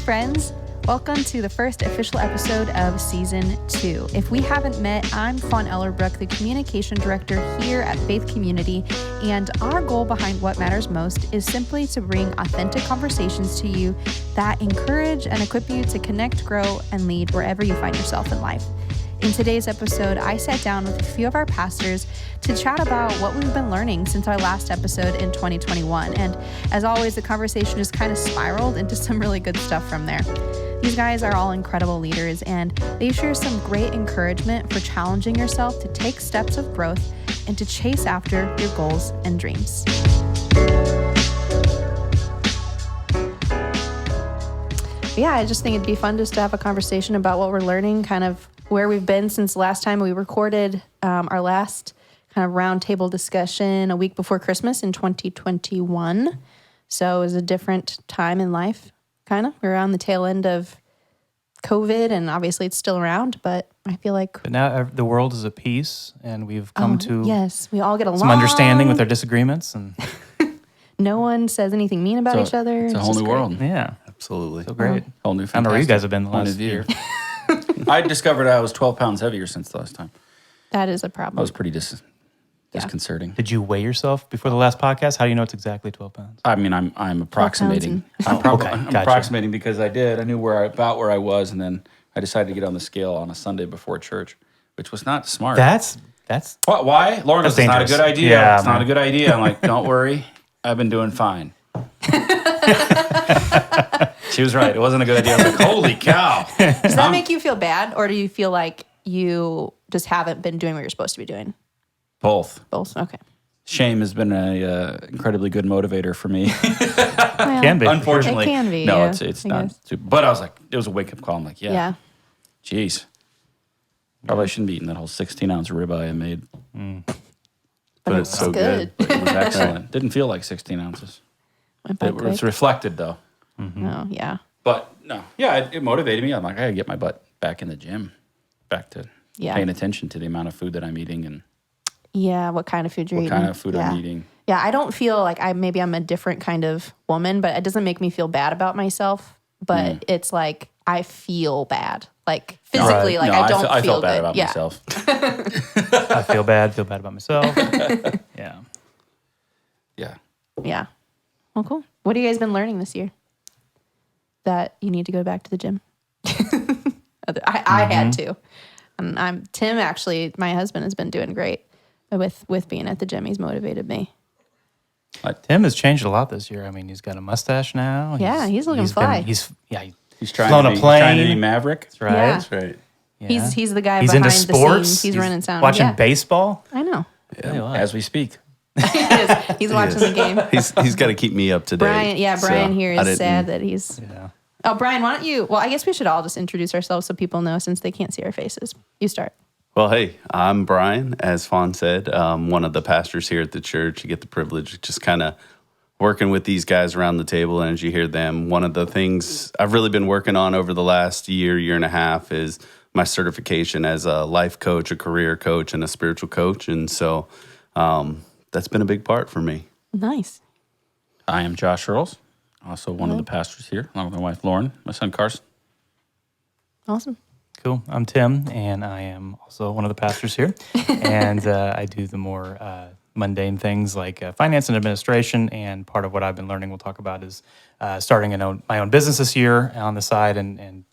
friends. Welcome to the first official episode of Season 2. If we haven't met, I'm Fawn Ellerbrook, the Communication Director here at Faith Community, and our goal behind What Matters Most is simply to bring authentic conversations to you that encourage and equip you to connect, grow, and lead wherever you find yourself in life. In today's episode, I sat down with a few of our pastors to chat about what we've been learning since our last episode in 2021. And as always, the conversation just kind of spiraled into some really good stuff from there. These guys are all incredible leaders, and they share some great encouragement for challenging yourself to take steps of growth and to chase after your goals and dreams. Yeah, I just think it'd be fun just to have a conversation about what we're learning, kind of where we've been since the last time we recorded our last kind of roundtable discussion a week before Christmas in 2021. So it was a different time in life, kind of. We're on the tail end of COVID, and obviously it's still around, but I feel like... But now the world is at peace, and we've come to yes, we all get along. Some understanding with our disagreements. And no one says anything mean about each other. It's a whole new world. Yeah. Absolutely. So great. Whole new I don't know where you guys have been the last year. year. I discovered I was 12 pounds heavier since the last time. That is a problem. That was pretty disconcerting. Did you weigh yourself before the last podcast? How do you know it's exactly 12 pounds? I mean, I'm approximating. I'm Gotcha. approximating because I knew about where I was, and then I decided to get on the scale on a Sunday before church, which was not smart. That's What? Why? Lauren goes, it's not a good idea. Yeah, it's not a good idea. I'm like, don't worry, I've been doing fine. She was right. It wasn't a good idea. I was like, holy cow. Does that make you feel bad, or do you feel like you just haven't been doing what you're supposed to be doing? Both. Okay. Shame has been a incredibly good motivator for me. Well, can be. Unfortunately. It can be. No, yeah, it's I not. guess. But I was like, it was a wake-up call. I'm like, Yeah. Jeez. Probably shouldn't be eating that whole 16-ounce ribeye I made. But it's so good. It was excellent. Didn't feel like 16 ounces. Went by It was quick. reflected, though. Oh, yeah. But, no. Yeah, it motivated me. I'm like, I got to get my butt back in the gym. Back to paying attention to the amount of food that I'm eating and Yeah, what kind of food you're what eating. kind of food I'm eating. Yeah, I don't feel like I'm a different kind of woman, but it doesn't make me feel bad about myself. But it's like I feel bad, like physically, like I don't I feel felt bad good. about myself. I feel bad about myself. Yeah. Yeah. Yeah. Well, cool. What have you guys been learning this year that you need to go back to the gym? I had to. And Tim, actually, my husband, has been doing great with being at the gym. He's motivated me. Tim has changed a lot this year. I mean, he's got a mustache now. Yeah, he's looking fly. He's Flown trying a to be plane. Maverick. That's right. Yeah. That's right. Yeah. He's the guy He's behind into the sports. scenes. He's running sound. Watching Yeah. baseball. I know. As we speak. He is. He's watching the game. He's got to keep me up to date. Brian here I is didn't- sad that he's... Yeah. Oh, Brian, why don't you... Well, I guess we should all just introduce ourselves so people know, since they can't see our faces. You start. Well, hey, I'm Brian, as Fawn said, one of the pastors here at the church. You get the privilege of just kind of working with these guys around the table, and as you hear them, one of the things I've really been working on over the last year and a half is my certification as a life coach, a career coach, and a spiritual coach, and so that's been a big part for me. Nice. I am Josh Earls, also one of the pastors here, along with my wife Lauren, my son Carson. Awesome. Cool. I'm Tim, and I am also one of the pastors here. And I do the more mundane things like finance and administration. And part of what I've been learning, we'll talk about, is starting my own business this year on the side, and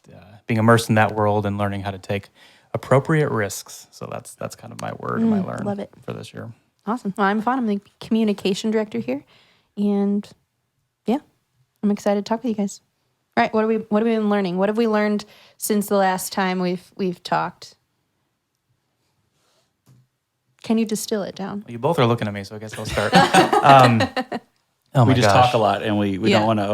being immersed in that world and learning how to take appropriate risks. So that's kind of my word and my learn love it. for this year. Awesome. Well, I'm Fawn. I'm the communication director here. And yeah, I'm excited to talk with you guys. All right, what have we been learning? What have we learned since the last time we've talked? Can you distill it down? Well, you both are looking at me, so I guess I'll start. We just talk a lot, and we don't want to...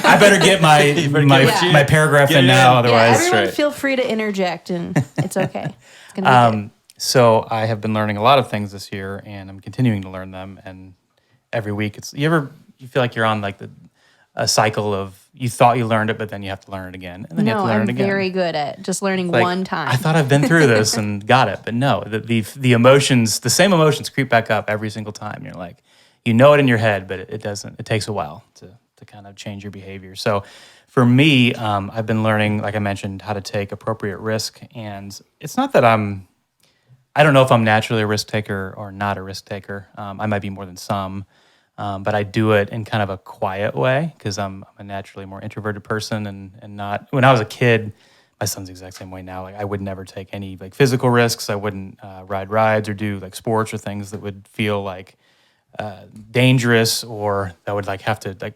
I better get my paragraph in now, otherwise... everyone feel free to interject, and it's okay. It's gonna be good. So I have been learning a lot of things this year, and I'm continuing to learn them. And every week, you feel like you're on like a cycle of you thought you learned it, but then you have to learn it again, and then you have to learn it again. I'm very good at just learning Like, one time. I thought I've been through this and got it, but no, the emotions, the same emotions creep back up every single time. You're like, you know it in your head, but it doesn't. It takes a while to kind of change your behavior. So for me, I've been learning, like I mentioned, how to take appropriate risk. And it's not that I don't know if I'm naturally a risk taker or not a risk taker. I might be more than some, but I do it in kind of a quiet way because I'm a naturally more introverted person and not. When I was a kid, my son's the exact same way now. Like I would never take any like physical risks. I wouldn't ride rides or do like sports or things that would feel like dangerous or that would like have to like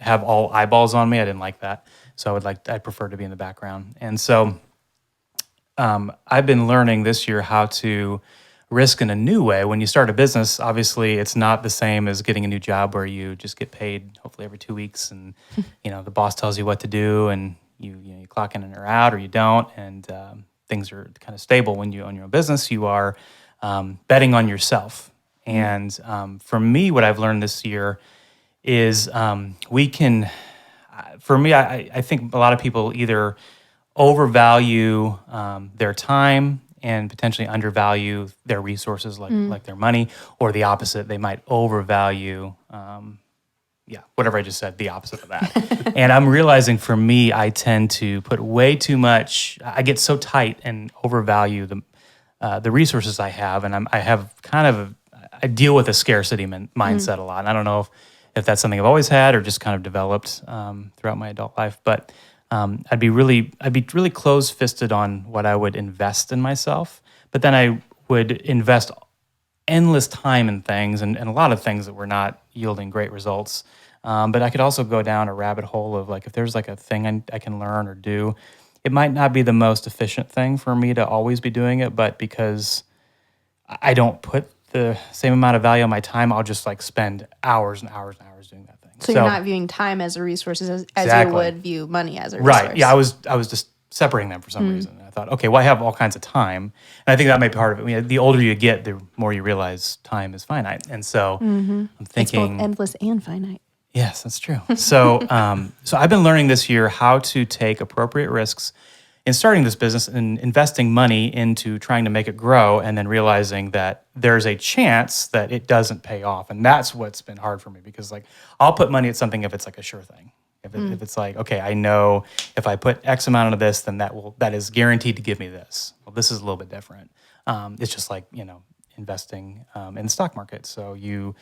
have all eyeballs on me. I didn't like that, so I prefer to be in the background. And so I've been learning this year how to risk in a new way. When you start a business, obviously it's not the same as getting a new job where you just get paid hopefully every 2 weeks and the boss tells you what to do and you clock in or out or you don't, and things are kind of stable. When you own your own business, you are betting on yourself. And for me, what I've learned this year is we can, for me, I think a lot of people either overvalue their time and potentially undervalue their resources like their money, or the opposite. They might overvalue, whatever I just said, the opposite of that. And I'm realizing for me, I tend to put way too much, I get so tight and overvalue the resources I have. And I deal with a scarcity mindset a lot. And I don't know if that's something I've always had or just kind of developed throughout my adult life, but I'd be really close-fisted on what I would invest in myself, but then I would invest endless time in things and a lot of things that were not yielding great results. But I could also go down a rabbit hole of like if there's like a thing I can learn or do, it might not be the most efficient thing for me to always be doing it, but because I don't put the same amount of value on my time, I'll just like spend hours and hours and hours doing that thing. So you're not viewing time as a resource as exactly. you would view money as a resource. Right. Yeah, I was just separating them for some reason. And I thought, okay, well, I have all kinds of time. And I think that may be part of it. I mean, the older you get, the more you realize time is finite. And so I'm thinking... It's both endless and finite. Yes, that's true. So so I've been learning this year how to take appropriate risks in starting this business and investing money into trying to make it grow, and then realizing that there's a chance that it doesn't pay off. And that's what's been hard for me, because like I'll put money at something if it's like a sure thing. If it's like, okay, I know if I put X amount of this, then that is guaranteed to give me this. Well, this is a little bit different. It's just like, investing in the stock market. So you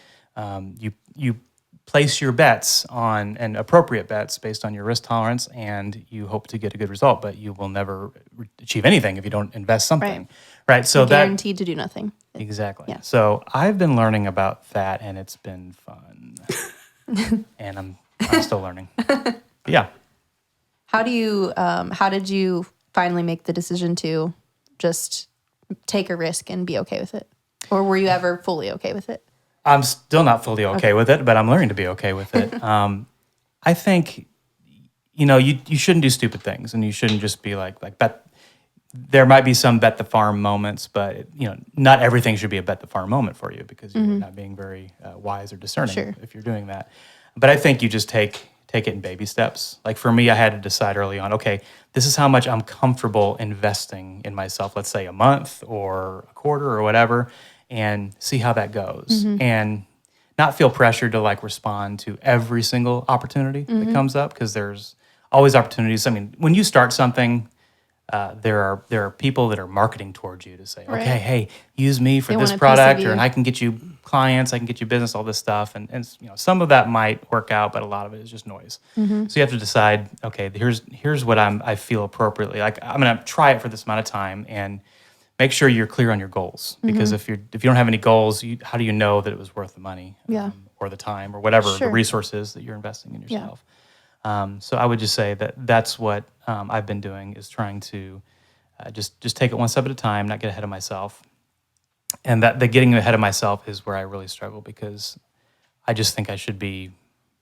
place your bets on, and appropriate bets based on your risk tolerance, and you hope to get a good result, but you will never achieve anything if you don't invest something. Right? So you're guaranteed to do nothing. Exactly. Yeah. So I've been learning about that, and it's been fun. And I'm still learning. Yeah. How did you finally make the decision to just take a risk and be okay with it? Or were you ever fully okay with it? I'm still not fully okay with it, but I'm learning to be okay with it. I think, you shouldn't do stupid things, and you shouldn't just be like bet. There might be some bet the farm moments, but not everything should be a bet the farm moment for you, because you're not being very wise or discerning if you're doing that. But I think you just take it in baby steps. Like for me, I had to decide early on, okay, this is how much I'm comfortable investing in myself, let's say a month or a quarter or whatever, and see how that goes. And not feel pressured to like respond to every single opportunity that comes up, because there's always opportunities. I mean, when you start something, there are people that are marketing towards you to say, okay, hey, use me for this product, and I can get you clients, I can get you business, all this stuff. And some of that might work out, but a lot of it is just noise. So you have to decide, okay, here's what I feel appropriately. Like I'm going to try it for this amount of time, and make sure you're clear on your goals. Because if you don't have any goals, how do you know that it was worth the money or the time or whatever the resources that you're investing in yourself? So I would just say that's what I've been doing, is trying to just take it one step at a time, not get ahead of myself. And that the getting ahead of myself is where I really struggle, because I just think I should be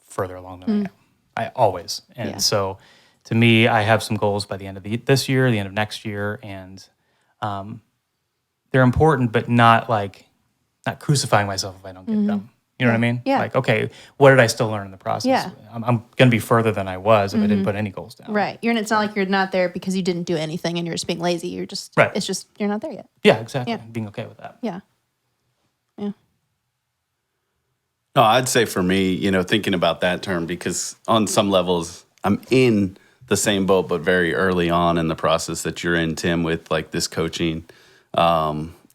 further along than I am. I always. And so to me, I have some goals by the end of this year, the end of next year, and they're important, but not crucifying myself if I don't get them. You know what I mean? Yeah. Like, okay, what did I still learn in the process? Yeah. I'm going to be further than I was if I didn't put any goals down. Right. It's not like you're not there because you didn't do anything and you're just being lazy. You're just, it's just, you're not there yet. Yeah, exactly. Yeah. Being okay with that. Yeah. Yeah. No, I'd say for me, thinking about that term, because on some levels, in the same boat, but very early on in the process that you're in, Tim, with like this coaching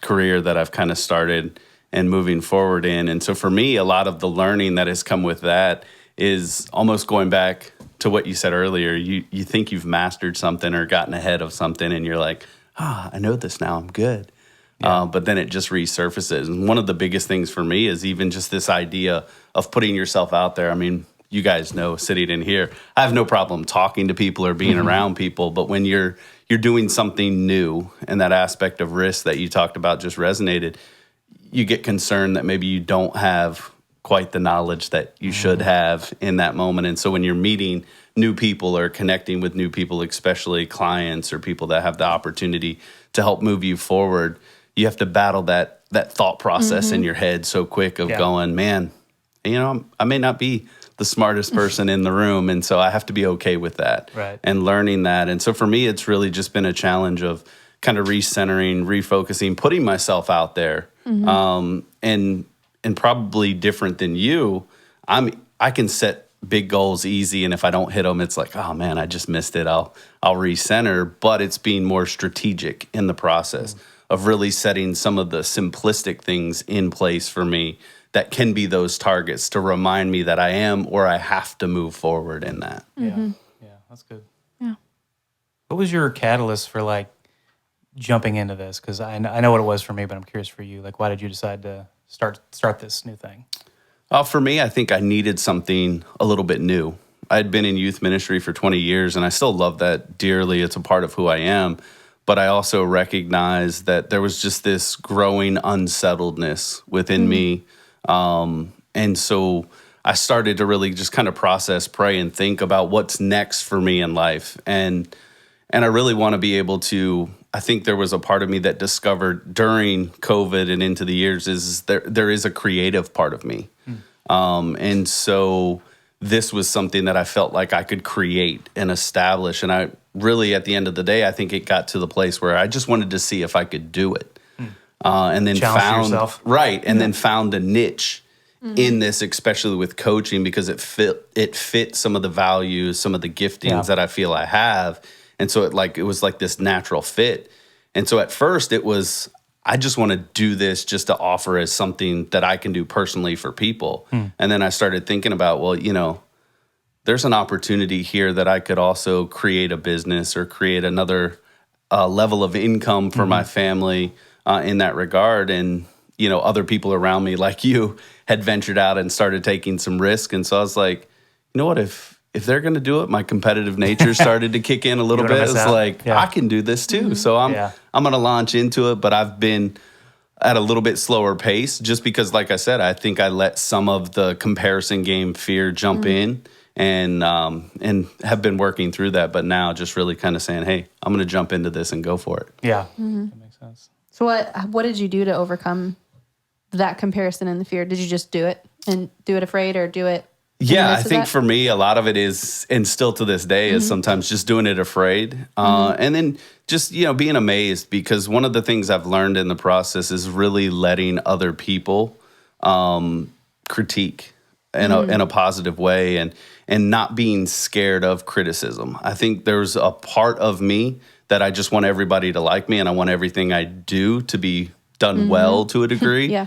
career that I've kind of started and moving forward in. And so for me, a lot of the learning that has come with that is almost going back to what you said earlier. You think you've mastered something or gotten ahead of something, and you're like, I know this now, I'm good. Yeah. But then it just resurfaces. And one of the biggest things for me is even just this idea of putting yourself out there. I mean, you guys know, sitting in here, I have no problem talking to people or being around people. But when you're doing something new, and that aspect of risk that you talked about just resonated, you get concerned that maybe you don't have quite the knowledge that you should have in that moment. And so when you're meeting new people or connecting with new people, especially clients or people that have the opportunity to help move you forward, you have to battle that thought process in your head so quick of going, man, I may not be the smartest person in the room, and so I have to be okay with that and learning that. And so for me, it's really just been a challenge of kind of recentering, refocusing, putting myself out there, and probably different than you. I can set big goals easy, and if I don't hit them, it's like, oh man, I just missed it. I'll recenter, but it's being more strategic in the process of really setting some of the simplistic things in place for me that can be those targets to remind me that I am or I have to move forward in that. Yeah, that's good. Yeah. What was your catalyst for like jumping into this? Because I know what it was for me, but I'm curious for you. Like, why did you decide to start this new thing? For me, I think I needed something a little bit new. I'd been in youth ministry for 20 years, and I still love that dearly. It's a part of who I am. But I also recognized that there was just this growing unsettledness within me. And so I started to really just kind of process, pray, and think about what's next for me in life. And I really want to be able to, I think there was a part of me that discovered during COVID and into the years is there is a creative part of me. And so this was something that I felt like I could create and establish. And I really, at the end of the day, I think it got to the place where I just wanted to see if I could do it. And then challenge yourself. Then found a niche in this, especially with coaching, because it fit some of the values, some of the giftings that I feel I have. And so it was like this natural fit. And so at first it was, I just want to do this just to offer as something that I can do personally for people. And then I started thinking about, well, there's an opportunity here that I could also create a business or create another level of income for my family in that regard. And, other people around me like you had ventured out and started taking some risk. And so I was like, you know what, if they're going to do it, my competitive nature started to kick in a little bit. It's like, I can do this too. So I'm going to launch into it, but I've been at a little bit slower pace just because, like I said, I think I let some of the comparison game fear jump in and have been working through that. But now just really kind of saying, hey, I'm going to jump into this and go for it. Yeah, that makes sense. So what did you do to overcome that comparison and the fear? Did you just do it and do it afraid or do it? Yeah, I think for me, a lot of it is, and still to this day, is sometimes just doing it afraid. And then just, being amazed, because one of the things I've learned in the process is really letting other people critique in a positive way and not being scared of criticism. I think there's a part of me that I just want everybody to like me, and I want everything I do to be done well to a degree.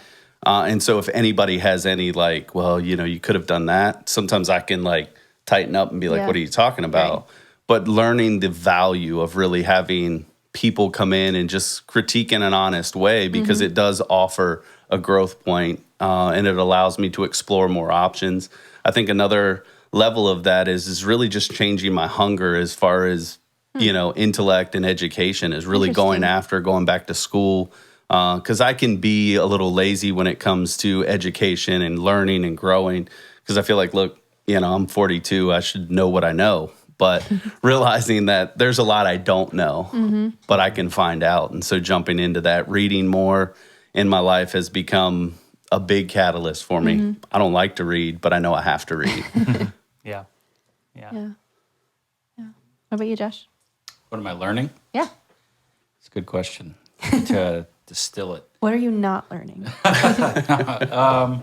And so if anybody has any like, well, you could have done that, sometimes I can like tighten up and be like, what are you talking about? Right. But learning the value of really having people come in and just critique in an honest way, because it does offer a growth point, and it allows me to explore more options. I think another level of that is really just changing my hunger as far as, intellect and education, is really going back to school. Because I can be a little lazy when it comes to education and learning and growing. Because I feel like, look, I'm 42, I should know what I know. But realizing that there's a lot I don't know, but I can find out. And so jumping into that, reading more in my life has become a big catalyst for me. I don't like to read, but I know I have to read. Yeah. What about you, Josh? What am I learning? Yeah. It's a good question. To distill it. What are you not learning? I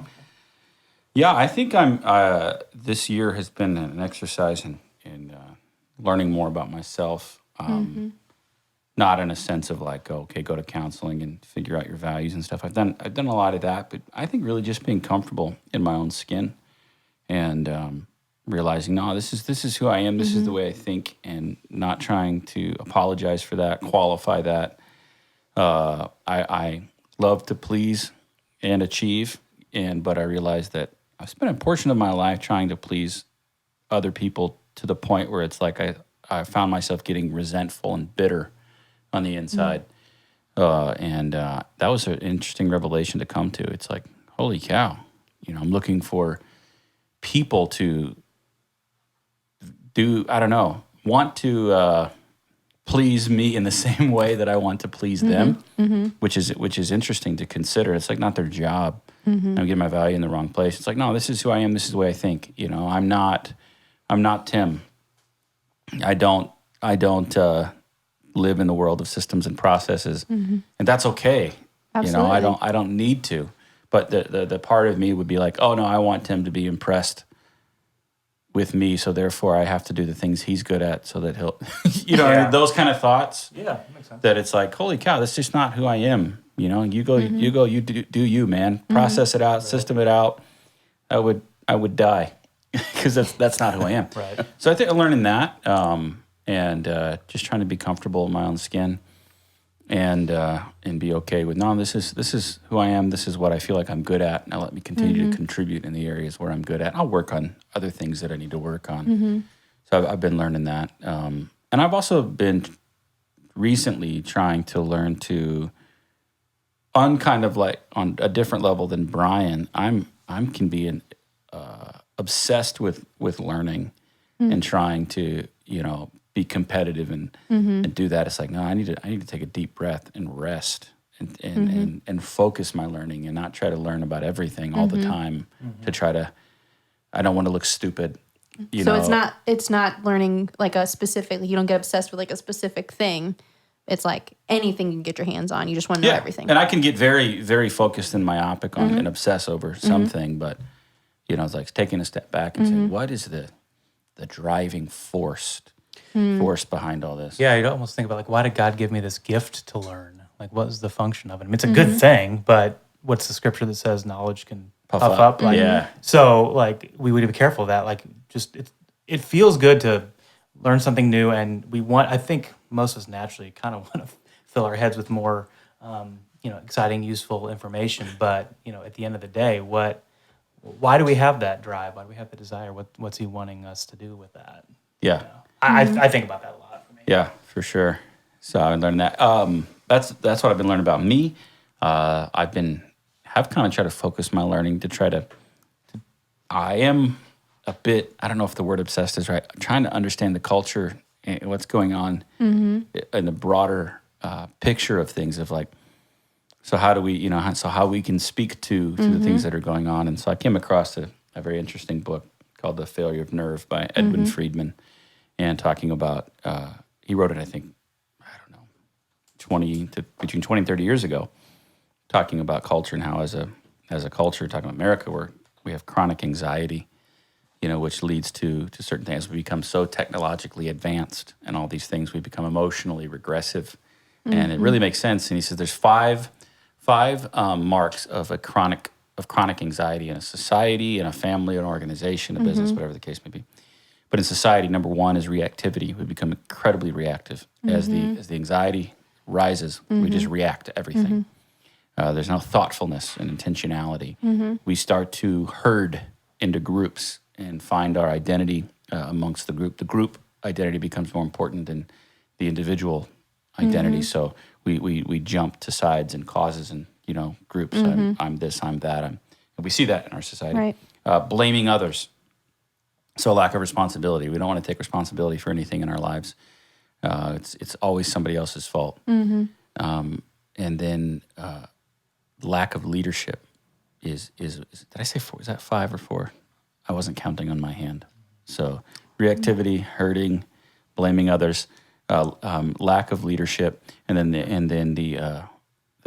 think I'm. This year has been an exercise in learning more about myself. Not in a sense of like, okay, go to counseling and figure out your values and stuff. I've done a lot of that, but I think really just being comfortable in my own skin and realizing, no, this is who I am. This is the way I think, and not trying to apologize for that, qualify that. I love to please and achieve, but I realized that I spent a portion of my life trying to please other people to the point where it's like I found myself getting resentful and bitter on the inside. That was an interesting revelation to come to. It's like, holy cow, I'm looking for people to want to please me in the same way that I want to please them, which is interesting to consider. It's like not their job. I'm getting my value in the wrong place. It's like, no, this is who I am. This is the way I think. I'm not Tim. I don't live in the world of systems and processes, and that's okay. Absolutely. I don't need to. But the part of me would be like, oh no, I want Tim to be impressed with me, so therefore I have to do the things he's good at, so that he'll, those kind of thoughts. Yeah, that makes sense. That it's like, holy cow, that's just not who I am. You do you, man. Process it out, system it out. I would die because that's not who I am. Right. So I think I'm learning that, and just trying to be comfortable in my own skin, and be okay with, no, this is who I am. This is what I feel like I'm good at. Now let me continue to contribute in the areas where I'm good at. I'll work on other things that I need to work on. So I've been learning that, and I've also been recently trying to learn to, on kind of like on a different level than Brian. I'm can be obsessed with learning and trying to be competitive and do that. It's like, no, I need to take a deep breath and rest and focus my learning and not try to learn about everything all the time to try to. I don't want to look stupid. It's not learning like a specific. You don't get obsessed with like a specific thing. It's like anything you can get your hands on. You just want to know everything. And I can get very, very focused and myopic on and obsess over something, but it's like taking a step back and saying, what is the driving force behind all this? Yeah, you'd almost think about like, why did God give me this gift to learn? Like, what is the function of it? I mean, it's a good thing, but what's the scripture that says knowledge can puff up? Like, so like we would be careful of that. Like, just it feels good to learn something new, and I think most of us naturally kind of want to fill our heads with more, exciting, useful information. But at the end of the day, why do we have that drive? Why do we have the desire? What's He wanting us to do with that? Yeah, I think about that a lot. For me. Yeah, for sure. So I've learned that. That's what I've been learning about me. Have kind of tried to focus my learning to try to. I am a bit, I don't know if the word obsessed is right, trying to understand the culture and what's going on in the broader picture of things of like, so how do we, how we can speak to the things that are going on. And so I came across a very interesting book called The Failure of Nerve by Edwin Friedman, and talking about, he wrote it, I think, between 20 and 30 years ago, talking about culture and how as a culture, talking about America, where we have chronic anxiety, which leads to certain things. We become so technologically advanced and all these things, we become emotionally regressive. And it really makes sense. And he says there's five marks of chronic anxiety in a society, in a family, an organization, a business, whatever the case may be. But in society, number one is reactivity. We become incredibly reactive. As the anxiety rises, we just react to everything. There's no thoughtfulness and intentionality. We start to herd into groups and find our identity amongst the group. The group identity becomes more important than the individual identity. So we jump to sides and causes and groups. I'm this, I'm that. And we see that in our society. Right. Blaming others. So lack of responsibility. We don't want to take responsibility for anything in our lives. It's always somebody else's fault. And then lack of leadership is did I say 4? Is that 5 or 4? I wasn't counting on my hand. So reactivity, hurting, blaming others, lack of leadership, and then the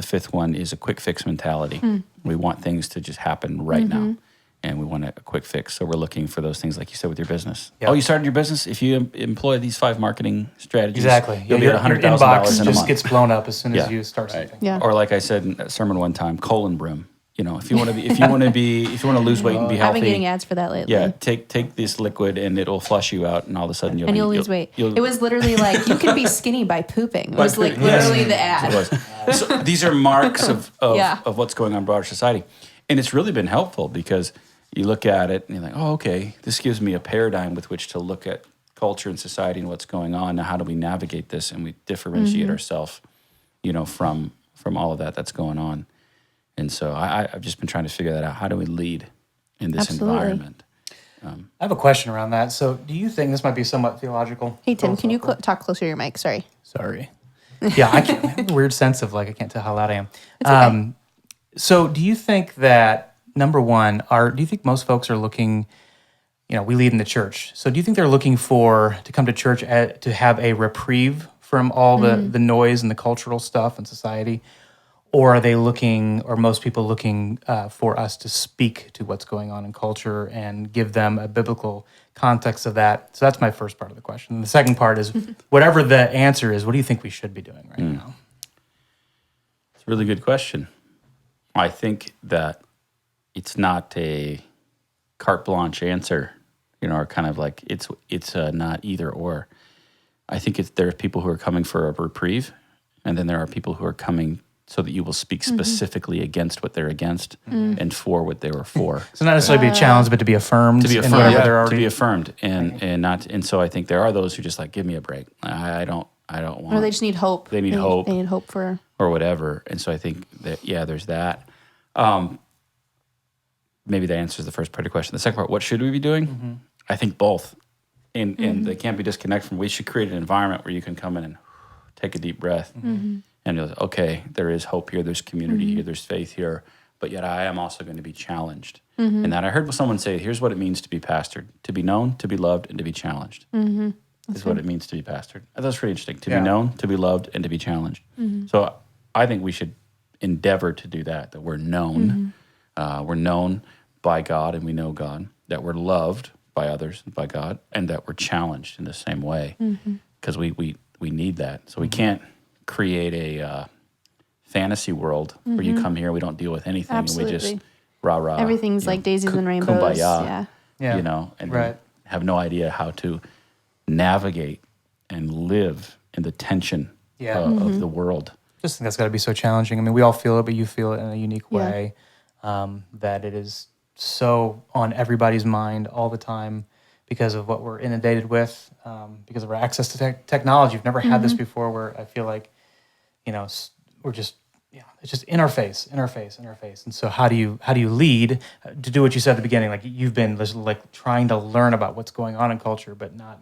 fifth one is a quick fix mentality. We want things to just happen right now, and we want a quick fix. So we're looking for those things, like you said, with your business. Yep. Oh, you started your business? If you employ these 5 marketing strategies, Exactly. you'll be at $100,000 in a inbox just month. gets blown up as soon as Yeah. you start something. Yeah. Or like I said in a sermon one time, colon brim. You know, if you want to lose weight and be I've healthy, been getting ads for that lately. yeah, take this liquid and it'll flush you out, and all of a sudden you'll lose weight. It was literally like, you can be skinny by pooping. It was like literally the ad. It was. So these are marks of Yeah. what's going on in broader society. And it's really been helpful because you look at it and you're like, oh, okay, this gives me a paradigm with which to look at culture and society and what's going on. Now, how do we navigate this and we differentiate ourselves, from all of that's going on? And so I've just been trying to figure that out. How do we lead in this environment? I have a question around that. So do you think this might be somewhat theological? Hey, Tim, can you talk closer to your mic? Sorry. Sorry. Yeah, I have a weird sense of I can't tell how loud I am. It's okay. So do you think that, number one, do you think most folks are looking, we lead in the church. So do you think they're looking to come to church to have a reprieve from all the noise and the cultural stuff in society? Or are they most people looking for us to speak to what's going on in culture and give them a biblical context of that? So that's my first part of the question. And the second part is, whatever the answer is, what do you think we should be doing right now? It's a really good question. I think that it's not a carte blanche answer, or kind of like it's not either or. I think there are people who are coming for a reprieve, and then there are people who are coming so that you will speak specifically against what they're against and for what they were for. So not necessarily be challenged, but to be affirmed. To be in affirmed, whatever they're already. to be affirmed, and so I think there are those who just give me a break. I don't want. Or they just need hope. They need hope. They need hope for. Or whatever. And so I think that there's that. Maybe that answers the first part of your question. The second part, what should we be doing? I think both, and they can't be disconnected from. We should create an environment where you can come in and take a deep breath. And you're like, okay, there is hope here, there's community here, there's faith here, but yet I am also going to be challenged. And that I heard someone say, here's what it means to be pastored: to be known, to be loved, and to be challenged. Is what it means to be pastored. I thought it was pretty interesting. To be known, to be loved, and to be challenged. So I think we should endeavor to do that we're known. We're known by God, and we know God. That we're loved by others and by God, and that we're challenged in the same way. Because we need that. So we can't create a fantasy world where you come here, we don't deal with anything, Absolutely. and we just rah-rah. Everything's like daisies and rainbows. Kumbaya, Yeah. and Right. have no idea how to navigate and live in the tension of the world. Just think that's got to be so challenging. I mean, we all feel it, but you feel it in a unique way, that it is so on everybody's mind all the time because of what we're inundated with, because of our access to technology. We've never had this before, where I feel like, we're just, it's just in our face. And so how do you lead to do what you said at the beginning? Like, you've been trying to learn about what's going on in culture, but not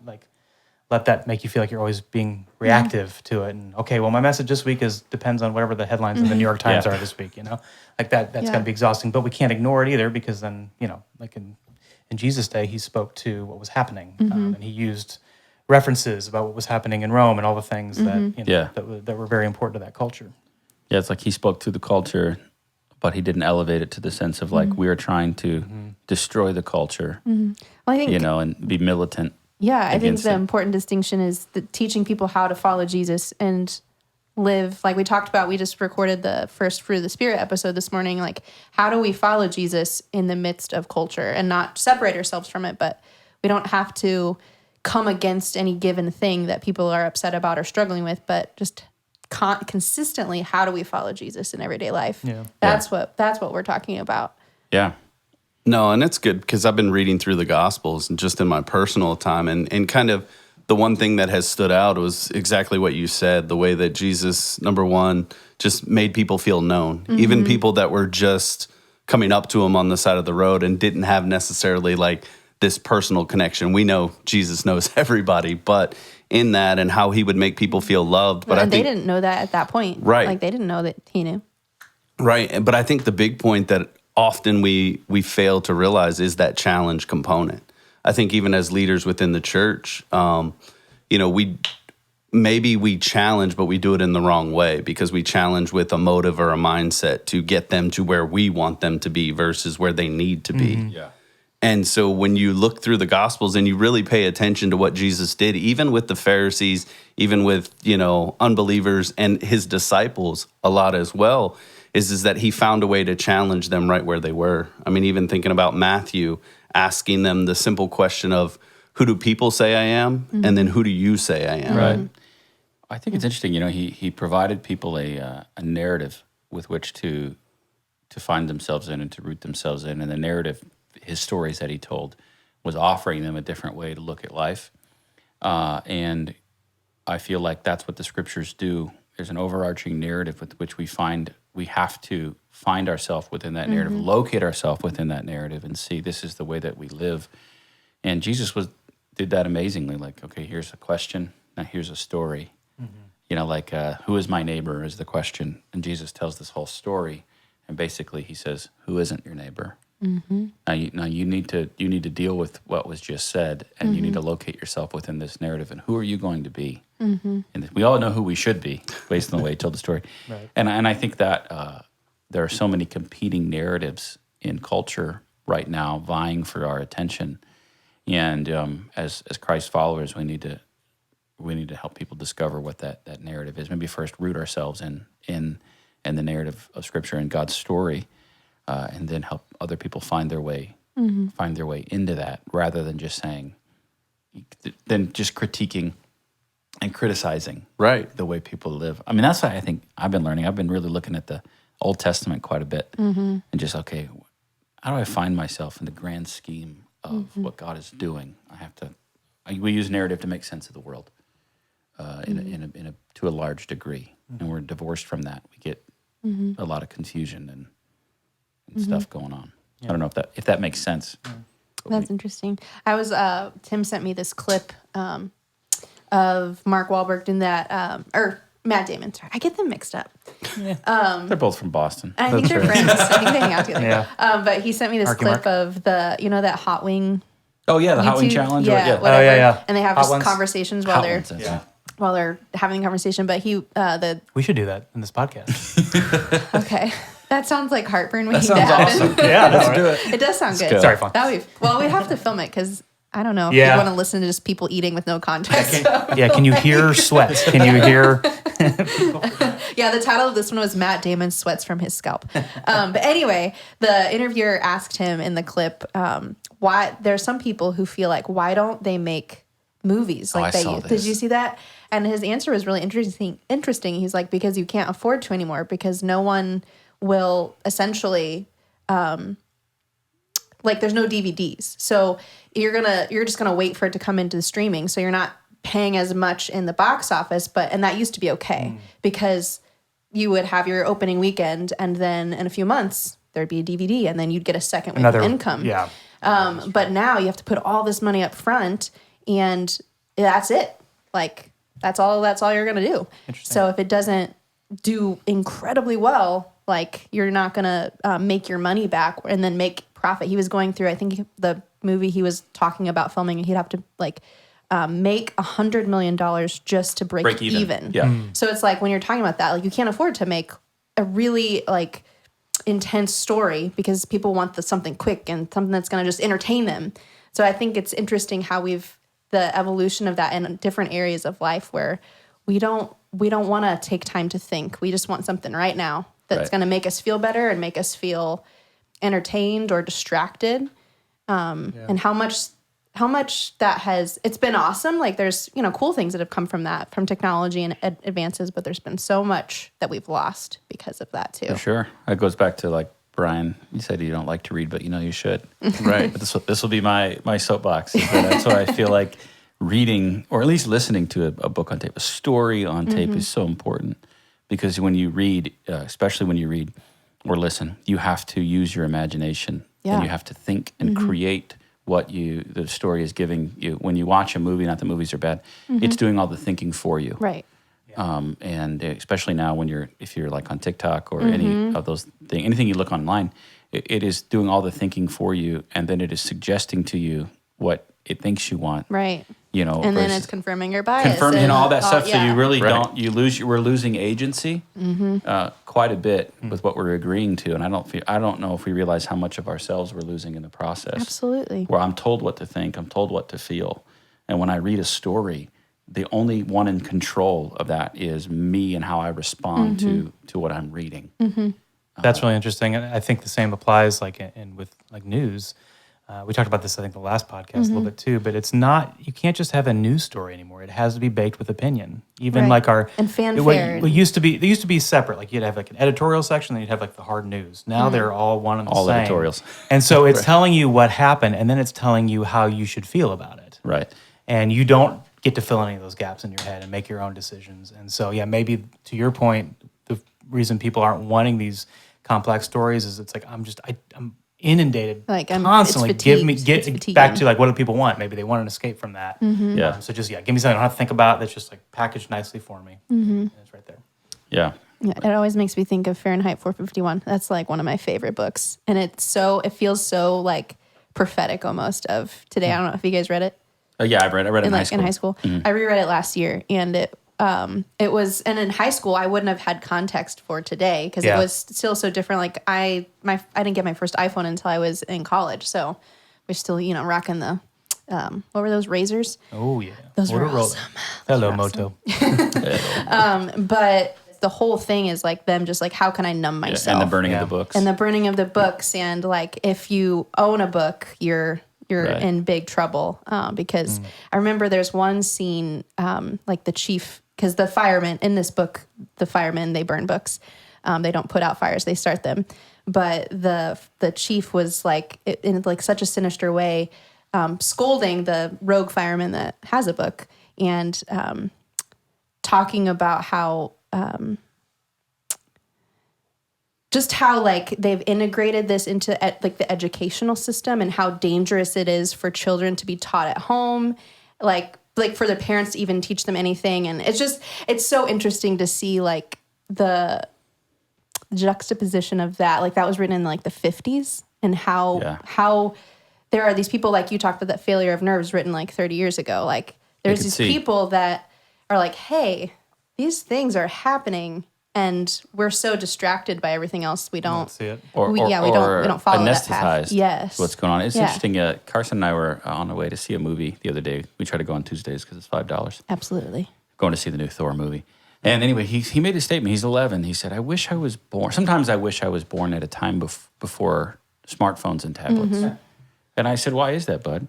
let that make you feel like you're always being reactive to it. And okay, well, my message this week depends on whatever the headlines in the New York Times are this week, like that's got to be exhausting, but we can't ignore it either, because then, like in Jesus' day, he spoke to what was happening, and he used references about what was happening in Rome and all the things that were very important to that culture. Yeah, it's like he spoke to the culture, but he didn't elevate it to the sense of we are trying to destroy the culture, Well, I think, and be militant. Yeah, I think against the it. important distinction is teaching people how to follow Jesus and live. Like we talked about, we just recorded the First Fruit of the Spirit episode this morning. Like, how do we follow Jesus in the midst of culture and not separate ourselves from it? But we don't have to come against any given thing that people are upset about or struggling with, but just consistently, how do we follow Jesus in everyday life? Yeah. That's what we're talking about. Yeah. No, and it's good because I've been reading through the Gospels and just in my personal time, and kind of the one thing that has stood out was exactly what you said, the way that Jesus, number one, just made people feel known. Even people that were just coming up to him on the side of the road and didn't have necessarily this personal connection. We know Jesus knows everybody, but in that and how he would make people feel loved. But they didn't know that at that point. Right. Like, they didn't know that he knew. Right. But I think the big point that often we fail to realize is that challenge component. I think even as leaders within the church, maybe we challenge, but we do it in the wrong way because we challenge with a motive or a mindset to get them to where we want them to be versus where they need to be. Yeah. And so when you look through the Gospels and you really pay attention to what Jesus did, even with the Pharisees, even with, unbelievers and his disciples a lot as well, is that he found a way to challenge them right where they were. I mean, even thinking about Matthew, asking them the simple question of, who do people say I am? And then who do you say I am? Right. I think it's interesting. He provided people a narrative with which to find themselves in and to root themselves in. And the narrative, his stories that he told, was offering them a different way to look at life. And I feel like that's what the scriptures do. There's an overarching narrative with which we have to find ourselves within that narrative, locate ourselves within that narrative, and see this is the way that we live. And Jesus did that amazingly. Like, okay, here's a question, now here's a story. Who is my neighbor is the question, and Jesus tells this whole story, and basically he says, who isn't your neighbor? Now you need to deal with what was just said, and you need to locate yourself within this narrative. And who are you going to be? And we all know who we should be based on the way he told the story. Right. And I think that there are so many competing narratives in culture right now vying for our attention. And as Christ followers, we need to help people discover what that narrative is. Maybe first root ourselves in the narrative of Scripture and God's story. And then help other people find their way into that, rather than just critiquing and criticizing the way people live. I mean, that's what I think I've been learning. I've been really looking at the Old Testament quite a bit, and just, okay, how do I find myself in the grand scheme of what God is doing? We use narrative to make sense of the world to a large degree, and we're divorced from that. We get a lot of confusion and stuff going on. Yeah. I don't know if that makes sense. Yeah. That's interesting. Tim sent me this clip of Mark Wahlberg doing that, or Matt Damon. Sorry, I get them mixed up. Yeah. They're both from Boston. I think they're friends. I think they hang out together. Yeah. But he sent me this clip of that hot wing. Oh yeah, the YouTube, hot wing challenge. Yeah, or, whatever. Yeah. And they have just conversations while they're having a conversation. But we should do that in this podcast. Okay. That sounds like heartburn waiting to happen. Awesome. Yeah, let's do it. It does sound good. Sorry, Fawn. We have to film it because I don't know if you want to listen to just people eating with no context. Can you hear sweat? Can you hear? Yeah, the title of this one was Matt Damon Sweats from His Scalp. But anyway, the interviewer asked him in the clip why there's some people who feel like, why don't they make movies like that? Did you see that? And his answer was really interesting. He's like, because you can't afford to anymore, because no one will essentially there's no DVDs, so you're just gonna wait for it to come into the streaming, so you're not paying as much in the box office, and that used to be okay because you would have your opening weekend and then in a few months there'd be a DVD and then you'd get a second week of income. But now you have to put all this money up front and that's it, that's all you're gonna do. So if it doesn't do incredibly well, you're not gonna make your money back and then make profit. He was going through, I think the movie he was talking about filming, he'd have to make $100 million just to break even. Yeah. So it's when you're talking about that, you can't afford to make a really intense story because people want something quick and something that's gonna just entertain them. So I think it's interesting how the evolution of that in different areas of life where we don't want to take time to think. We just want something right now that's going to make us feel better and make us feel entertained or distracted. And how much that it's been awesome. There's, cool things that have come from that, from technology and advances, but there's been so much that we've lost because of that too. For sure. That goes back to Brian, you said you don't like to read, but you should. Right. But this will be my soapbox. That's why I feel like reading, or at least listening to a book on tape, a story on tape is so important. Because when you read, especially when you read or listen, you have to use your imagination. Yeah. And you have to think and create what the story is giving you. When you watch a movie, not that movies are bad, it's doing all the thinking for you. Right. And especially now if you're on TikTok or any of those things, anything you look online, it is doing all the thinking for you, and then it is suggesting to you what it thinks you want. Right. And then it's confirming your bias. confirming all that stuff. So you really Right. don't, we're losing agency quite a bit with what we're agreeing to. And I don't know if we realize how much of ourselves we're losing in the process. Absolutely. Where I'm told what to think, I'm told what to feel. And when I read a story, the only one in control of that is me and how I respond to what I'm reading. That's really interesting. And I think the same applies with news. We talked about this, I think, the last podcast a little bit too, but it's not, you can't just have a news story anymore. It has to be baked with opinion. Even and fanfare. It used to be separate. Like you'd have like an editorial section, then you'd have like the hard news. Now they're all one and the All same. editorials. And so it's telling you what happened, and then it's telling you how you should feel about it. Right. And you don't get to fill any of those gaps in your head and make your own decisions. And so, maybe to your point, the reason people aren't wanting these complex stories is it's like, I'm inundated constantly. Get back to like, what do people want? Maybe they want an escape from that. Yeah. So just, give me something I don't have to think about that's just like packaged nicely for me. And it's right there. Yeah. Yeah, it always makes me think of Fahrenheit 451. That's like one of my favorite books. And it feels so like prophetic almost of today. I don't know if you guys read it. Yeah, I read it in high school. In high school. I reread it last year, and it was, and in high school I wouldn't have had context for today because it was still so different. Like I didn't get my first iPhone until I was in college, so we're still rocking the what were those razors? Oh yeah, those were awesome. Hello, Moto. But the whole thing is like them just like, how can I numb myself? And the burning of the books. And the burning of the books, and like if you own a book, you're in big trouble because I remember there's one scene like the chief, because the firemen in this book, they burn books. They don't put out fires, they start them. But the chief was like in like such a sinister way scolding the rogue fireman that has a book and talking about how just how like they've integrated this into like the educational system and how dangerous it is for children to be taught at home, like for the parents to even teach them anything. And it's so interesting to see like the juxtaposition of that. Like that was written in like the 50s and how there are these people, like you talked about that Failure of Nerves written like 30 years ago. Like there's these people that are like, hey, these things are happening. And we're so distracted by everything else, we don't see it. we don't follow that path. Yes, what's going on? It's interesting. Carson and I were on the way to see a movie the other day. We try to go on Tuesdays because it's $5. Absolutely. Going to see the new Thor movie. And anyway, he made a statement. He's 11. He said, "I wish I was born. Sometimes I wish I was born at a time before smartphones and tablets." And I said, "Why is that, bud?"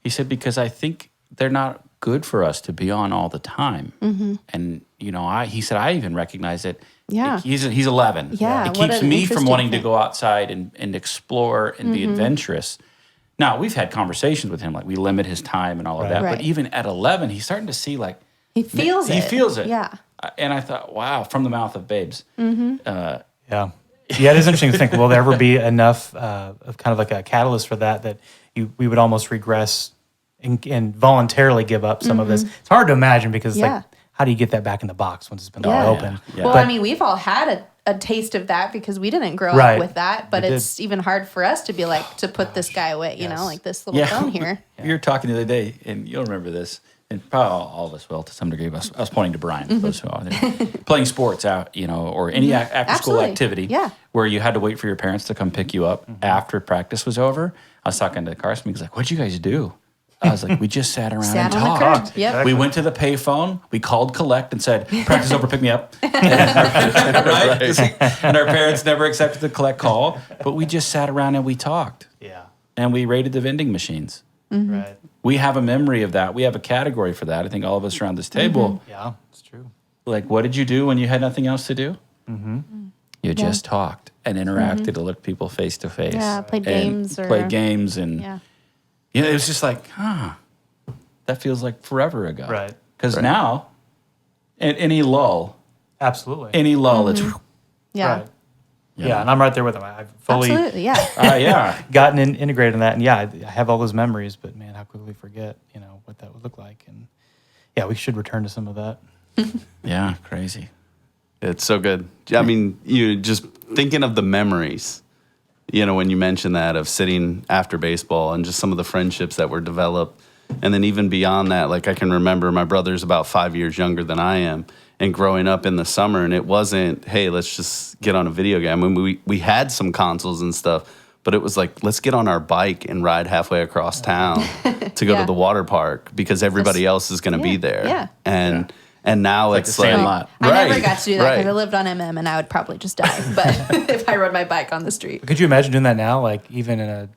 He said, "Because I think they're not good for us to be on all the time." And he said, I even recognize it. Yeah. He's 11. Yeah. It keeps me from wanting to go outside and explore and be adventurous. Now, we've had conversations with him, like we limit his time and all of that. Right. But even at 11, he's starting to see like he feels it. He feels it. Yeah. And I thought, wow, from the mouth of babes. Yeah, it is interesting to think, will there ever be enough of kind of like a catalyst for that we would almost regress and voluntarily give up some of this? It's hard to imagine because it's like, how do you get that back in the box once it's been all open? Yeah. Well, I mean, we've all had a taste of that because we didn't grow up with that, but it's even hard for us to be like, to put this guy away, like this little phone here. We were talking the other day, and you'll remember this, and probably all of us will to some degree. I was pointing to Brian, for those who are there. Playing sports out, or any after-school activity where you had to wait for your parents to come pick you up after practice was over. I was talking to Carson, he was like, what'd you guys do? I was like, we just sat around and talked. Yep. We went to the payphone. We called collect and said, practice over, pick me up. Right? And our parents never accepted the collect call. But we just sat around and we talked. Yeah. And we rated the vending machines. Right. We have a memory of that. We have a category for that. I think all of us around this table. Yeah, it's true. Like, what did you do when you had nothing else to do? You just talked and interacted and looked people face to face. Yeah, played games. And it was just like, that feels like forever ago. Right. Because now, at any lull, absolutely, it's right. Yeah, and I'm right there with him. I've fully gotten integrated in that, and I have all those memories. But man, how quickly forget, what that would look like. And we should return to some of that. Yeah, crazy. It's so good. I mean, you just thinking of the memories. When you mention that of sitting after baseball and just some of the friendships that were developed, And then even beyond that, like I can remember my brother's about 5 years younger than I am, and growing up in the summer, and it wasn't, hey, let's just get on a video game. I mean, we had some consoles and stuff, but it was like, let's get on our bike and ride halfway across town to go to the water park because everybody else is going to be there. Yeah. And now it's the Sandlot. I never got to do that because I lived on MM and I would probably just die. But if I rode my bike on the street. Could you imagine doing that now? Like even in a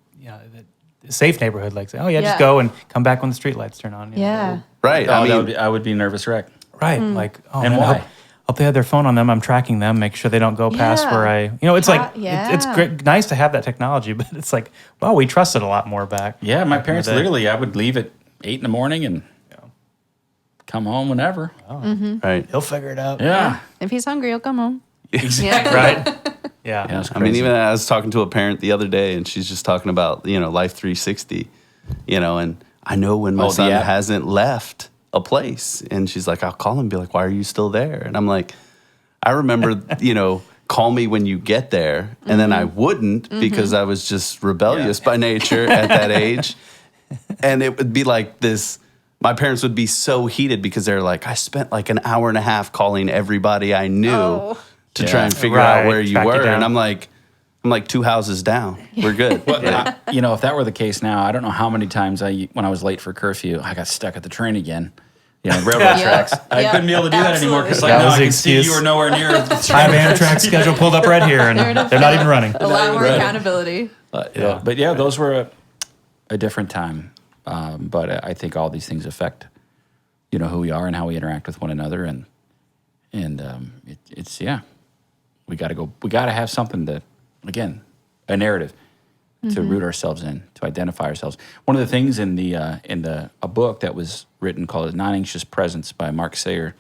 safe neighborhood, like say, oh yeah, Yeah. just go and come back when the street lights turn on. Yeah. Right. Oh, I mean, I would be nervous wreck. Right. Like, oh, And man, why? hope they have their phone on them. I'm tracking them, make sure they don't go past Yeah. where I, it's like, Yeah. it's great, nice to have that technology, but it's like, well, we trusted a lot more back. Yeah, my back in parents the day. literally, I would leave at 8 in the morning and come home whenever. right. He'll figure it out. Yeah. If he's hungry, he'll come home. Exactly. Right. Yeah, Yeah. it's I mean, crazy. even I was talking to a parent the other day, and she's just talking about, Life 360, and I know when my Oh, the son app? hasn't left a place, and she's like, I'll call him and be like, why are you still there? And I'm like, I remember, call me when you get there. And then I wouldn't because I was just rebellious by nature at that age. And it would be like this. My parents would be so heated because they're like, I spent like an hour and a half calling everybody I knew to try and figure out where you Track you were. down. And I'm like 2 houses down. We're good. Well, if that were the case now, I don't know how many times when I was late for curfew, I got stuck at the train again. Railroad tracks. I couldn't be able to do that anymore because That was I the could see excuse. you were nowhere near the I have Amtrak schedule pulled up right here, and they're not even running. A lot more accountability. But those were a different time. But I think all these things affect, who we are and how we interact with one another, and we got to go. We got to have something to, again, a narrative to root ourselves in, to identify ourselves. One of the things in a book that was written called "Non-Anxious Presence" by Mark Sayer,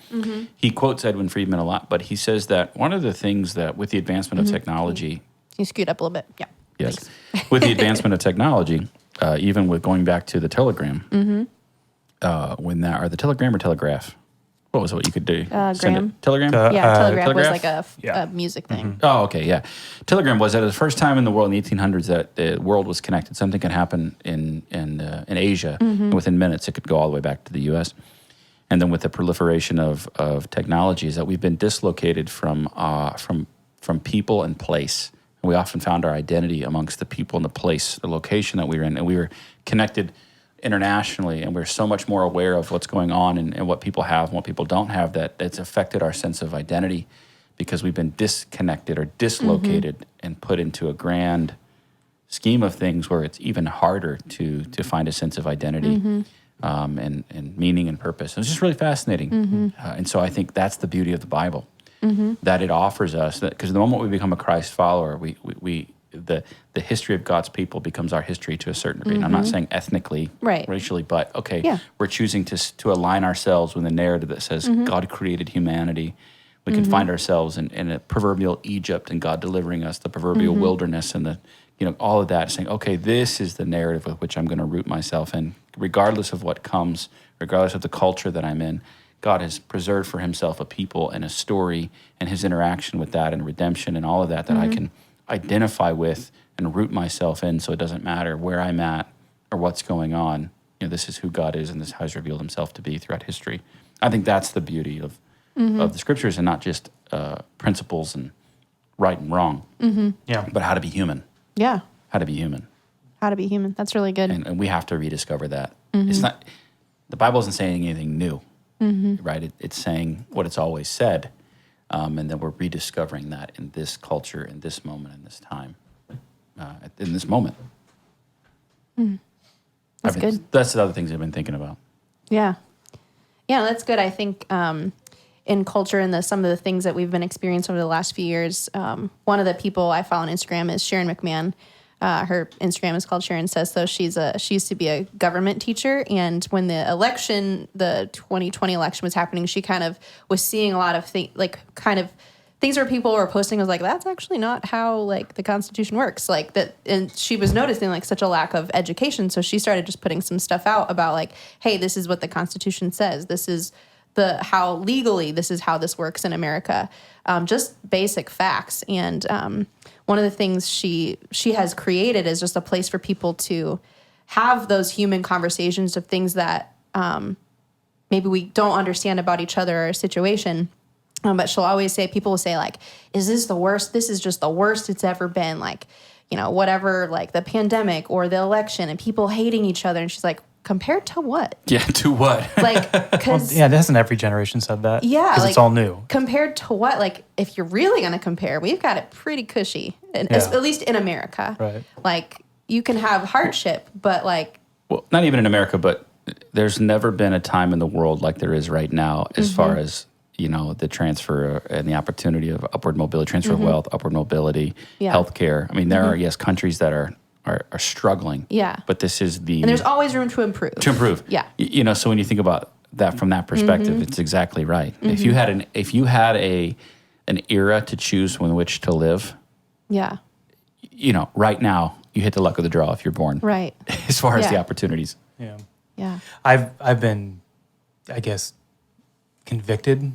he quotes Edwin Friedman a lot, but he says that one of the things that with the advancement of technology. You scoot up a little bit. Yeah. Yes. With the advancement of technology, even with going back to the telegram, or the telegram or telegraph, what was it? What you could do? Send Gram. it. Telegram? Yeah, telegraph was telegraph? like a music thing. Oh, okay, yeah. Telegram was that the first time in the world in the 1800s that the world was connected. Something could happen in Asia, and within minutes it could go all the way back to the U.S. And then with the proliferation of technologies, that we've been dislocated from people and place. And we often found our identity amongst the people and the place, the location that we were in, and we were connected internationally, and we're so much more aware of what's going on and what people have and what people don't have, that it's affected our sense of identity because we've been disconnected or dislocated and put into a grand scheme of things where it's even harder to find a sense of identity and meaning and purpose. And it's just really fascinating. And so I think that's the beauty of the Bible, that it offers us, that because the moment we become a Christ follower, the history of God's people becomes our history to a certain degree. And I'm not saying ethnically, racially, but we're choosing to align ourselves with a narrative that says God created humanity. We can find ourselves in a proverbial Egypt and God delivering us, the proverbial wilderness, and all of that, saying, okay, this is the narrative with which I'm going to root myself in, regardless of what comes, regardless of the culture that I'm in. God has preserved for himself a people and a story and his interaction with that and redemption and all of that I can identify with and root myself in, so it doesn't matter where I'm at or what's going on. This is who God is, and this is how he's revealed himself to be throughout history. I think that's the beauty of the scriptures, and not just principles and right and wrong, but how to be human. Yeah. How to be human. How to be human. That's really good. And we have to rediscover that. It's not, the Bible isn't saying anything new, right? It's saying what it's always said. And then we're rediscovering that in this culture, in this moment, in this time, in this moment. That's good. That's the other things I've been thinking about. Yeah. Yeah, that's good. I think in culture and some of the things that we've been experiencing over the last few years, one of the people I follow on Instagram is Sharon McMahon. Her Instagram is called Sharon Says So. She used to be a government teacher, and when the 2020 election was happening, she kind of was seeing a lot of things where people were posting was like, that's actually not how the Constitution works, that, and she was noticing such a lack of education, so she started just putting some stuff out about hey, this is what the Constitution says, this is how legally this is how this works in America, just basic facts. And one of the things she has created is just a place for people to have those human conversations of things that maybe we don't understand about each other or a situation. But she'll always say, people will say like, is this the worst? This is just the worst it's ever been. Like, you know, whatever, like the pandemic or the election and people hating each other. And she's like, compared to what? Yeah, to what? Like, because hasn't every generation said that? Yeah, because like, it's all new. Compared to what? Like, if you're really going to compare, we've got it pretty cushy, at least in America. Right. Like, you can have hardship, but like, well, not even in America, but there's never been a time in the world like there is right now, as far as, you know, the transfer and the opportunity of upward mobility, transfer of wealth, upward mobility, healthcare. I mean, there are, yes, countries that are struggling. Yeah. But this is the... And there's always room to improve. Yeah. You know, so when you think about that from that perspective, it's exactly right. If you had an era to choose in which to live, you know, right now, you hit the luck of the draw if you're born. Right. As far as the opportunities. Yeah. Yeah. I've been, I guess, convicted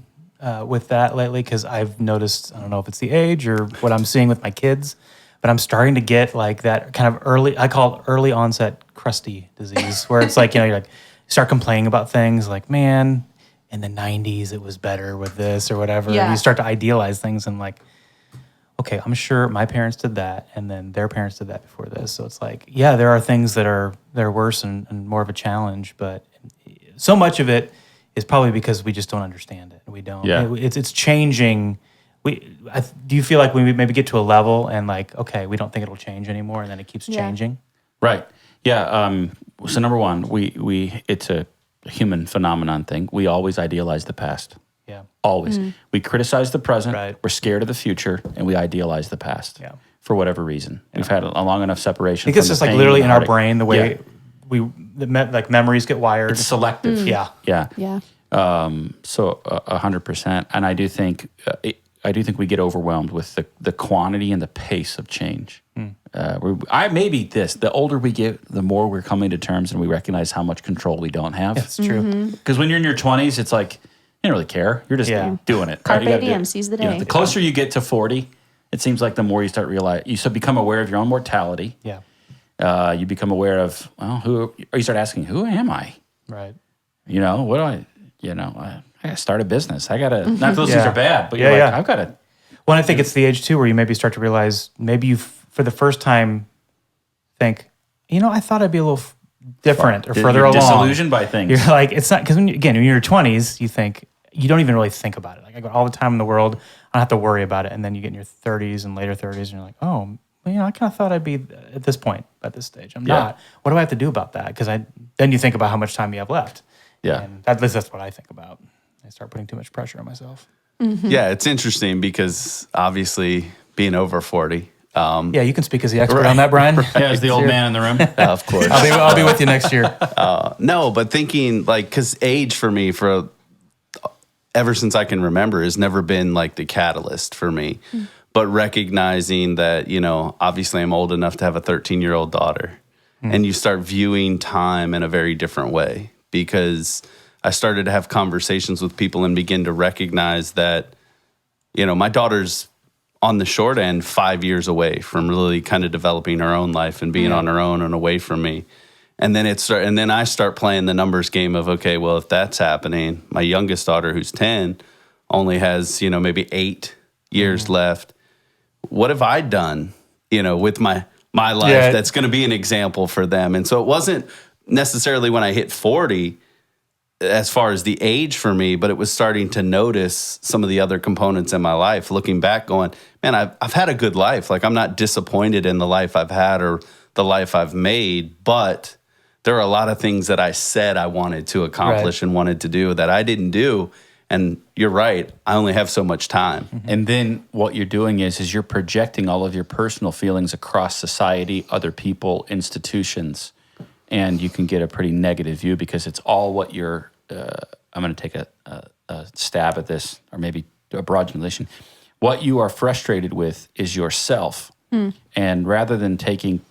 with that lately because I've noticed, I don't know if it's the age or what I'm seeing with my kids, but I'm starting to get like that kind of I call it early onset crusty disease, where it's like, you know, you start complaining about things like, man, in the 90s it was better with this or whatever. Yeah. And you start to idealize things and like, okay, I'm sure my parents did that and then their parents did that before this. So it's like, yeah, there are things that are worse and more of a challenge, but so much of it is probably because we just don't understand it. We don't. Yeah. It's changing. Do you feel like we maybe get to a level and like, okay, we don't think it'll change anymore, and then it keeps changing? Right. Yeah. So number one, we it's a human phenomenon thing. We always idealize the past. Yeah. Always. We criticize the present. Right. We're scared of the future, and we idealize the past. Yeah. For whatever reason, we've had a long enough separation. I think it's from just the like pain literally and in our heartache. brain, the way like memories get wired. It's selective. Yeah. Yeah. Yeah. So 100%, and I do think we get overwhelmed with the quantity and the pace of change. The older we get, the more we're coming to terms and we recognize how much control we don't have. That's true. Because when you're in your 20s, it's like you don't really care. You're just doing it. Carpe You gotta do diem, it. seize the You know, day. the closer you get to 40, it seems like the more you start become aware of your own mortality. Yeah. You become aware of you start asking, who am I? Right. You know, what do I gotta start a business. I gotta, not that those things are bad, but you're like, I've gotta. Well, I think it's the age too where you maybe start to realize, maybe you for the first time think, you know, I thought I'd be a little different or further You're along. disillusioned by things. You're like, it's not, because when you're in your 20s, you think, you don't even really think about it. Like, I got all the time in the world, I don't have to worry about it. And then you get in your 30s and later 30s, and you're like, oh, well, you know, I kind of thought I'd be at this point, at this stage. I'm not. What do I have to do about that? Because then you think about how much time you have left. Yeah. And that's what I think about. I start putting too much pressure on myself. Yeah, it's interesting because obviously being over 40. Yeah, you can speak as the expert on that, Brian. Yeah, as the old man in the room. Of course. I'll be with you next year. No, but thinking like, because age for me, ever since I can remember, has never been like the catalyst for me. But recognizing that, you know, obviously I'm old enough to have a 13-year-old daughter. And you start viewing time in a very different way, because I started to have conversations with people and begin to recognize that, you know, my daughter's on the short end 5 years away from really kind of developing her own life and being on her own and away from me. And then I start playing the numbers game of, okay, well, if that's happening, my youngest daughter, who's 10, only has, you know, maybe 8 years left. What have I done, you know, with my life that's going to be an example for them? And so it wasn't necessarily when I hit 40 as far as the age for me, but it was starting to notice some of the other components in my life, looking back going, man, I've had a good life. Like, I'm not disappointed in the life I've had or the life I've made, but there are a lot of things that I said I wanted to accomplish and wanted to do that I didn't do. And you're right, I only have so much time. And then what you're doing is you're projecting all of your personal feelings across society, other people, institutions, and you can get a pretty negative view because it's all what you're, I'm going to take a stab at this, or maybe a broad generalization. What you are frustrated with is yourself. And rather than taking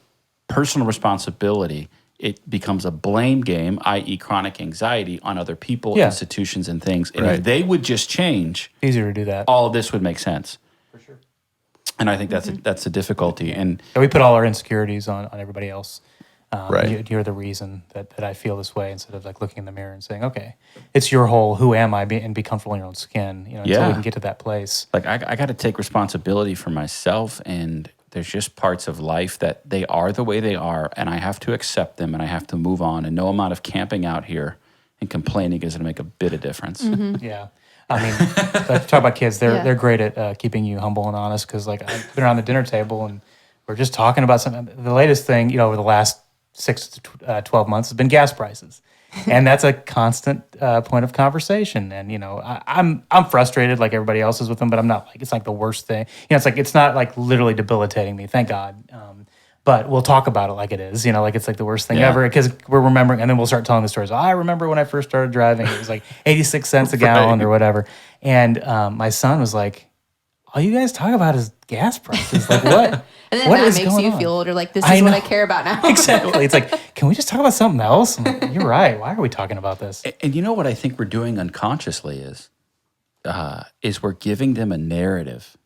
personal responsibility, it becomes a blame game, i.e. chronic anxiety on other people, institutions, and things. And if they would just change, Easier to do that. all of this would make sense. For sure. And I think that's a difficulty. And we put all our insecurities on everybody else. Right. You're the reason that I feel this way, instead of like looking in the mirror and saying, okay, it's your whole who am I, and be comfortable in your own skin, until Yeah. we can get to that place. Like I got to take responsibility for myself, and there's just parts of life that they are the way they are, and I have to accept them, and I have to move on, and no amount of camping out here and complaining is going to make a bit of difference. Yeah. I mean, talk about kids. They're great at keeping you humble and honest, because like I've been around the dinner table and we're just talking about something. The latest thing, over the last 6 to 12 months has been gas prices. And that's a constant point of conversation. And, I'm frustrated like everybody else is with them, but I'm not it's like the worst thing. It's not like literally debilitating me, thank God. But we'll talk about it like it is, it's like the worst thing ever, because we're remembering, and then we'll start telling the stories. I remember when I first started driving, it was like 86 cents a gallon or whatever. And my son was like, all you guys talk about is gas prices. Like, what? And then what that is makes going you on? feel older. Like, this is what I care about now. Exactly. It's like, can we just talk about something else? I'm like, you're right. Why are we talking about this? And you know what I think we're doing unconsciously is we're giving them a narrative,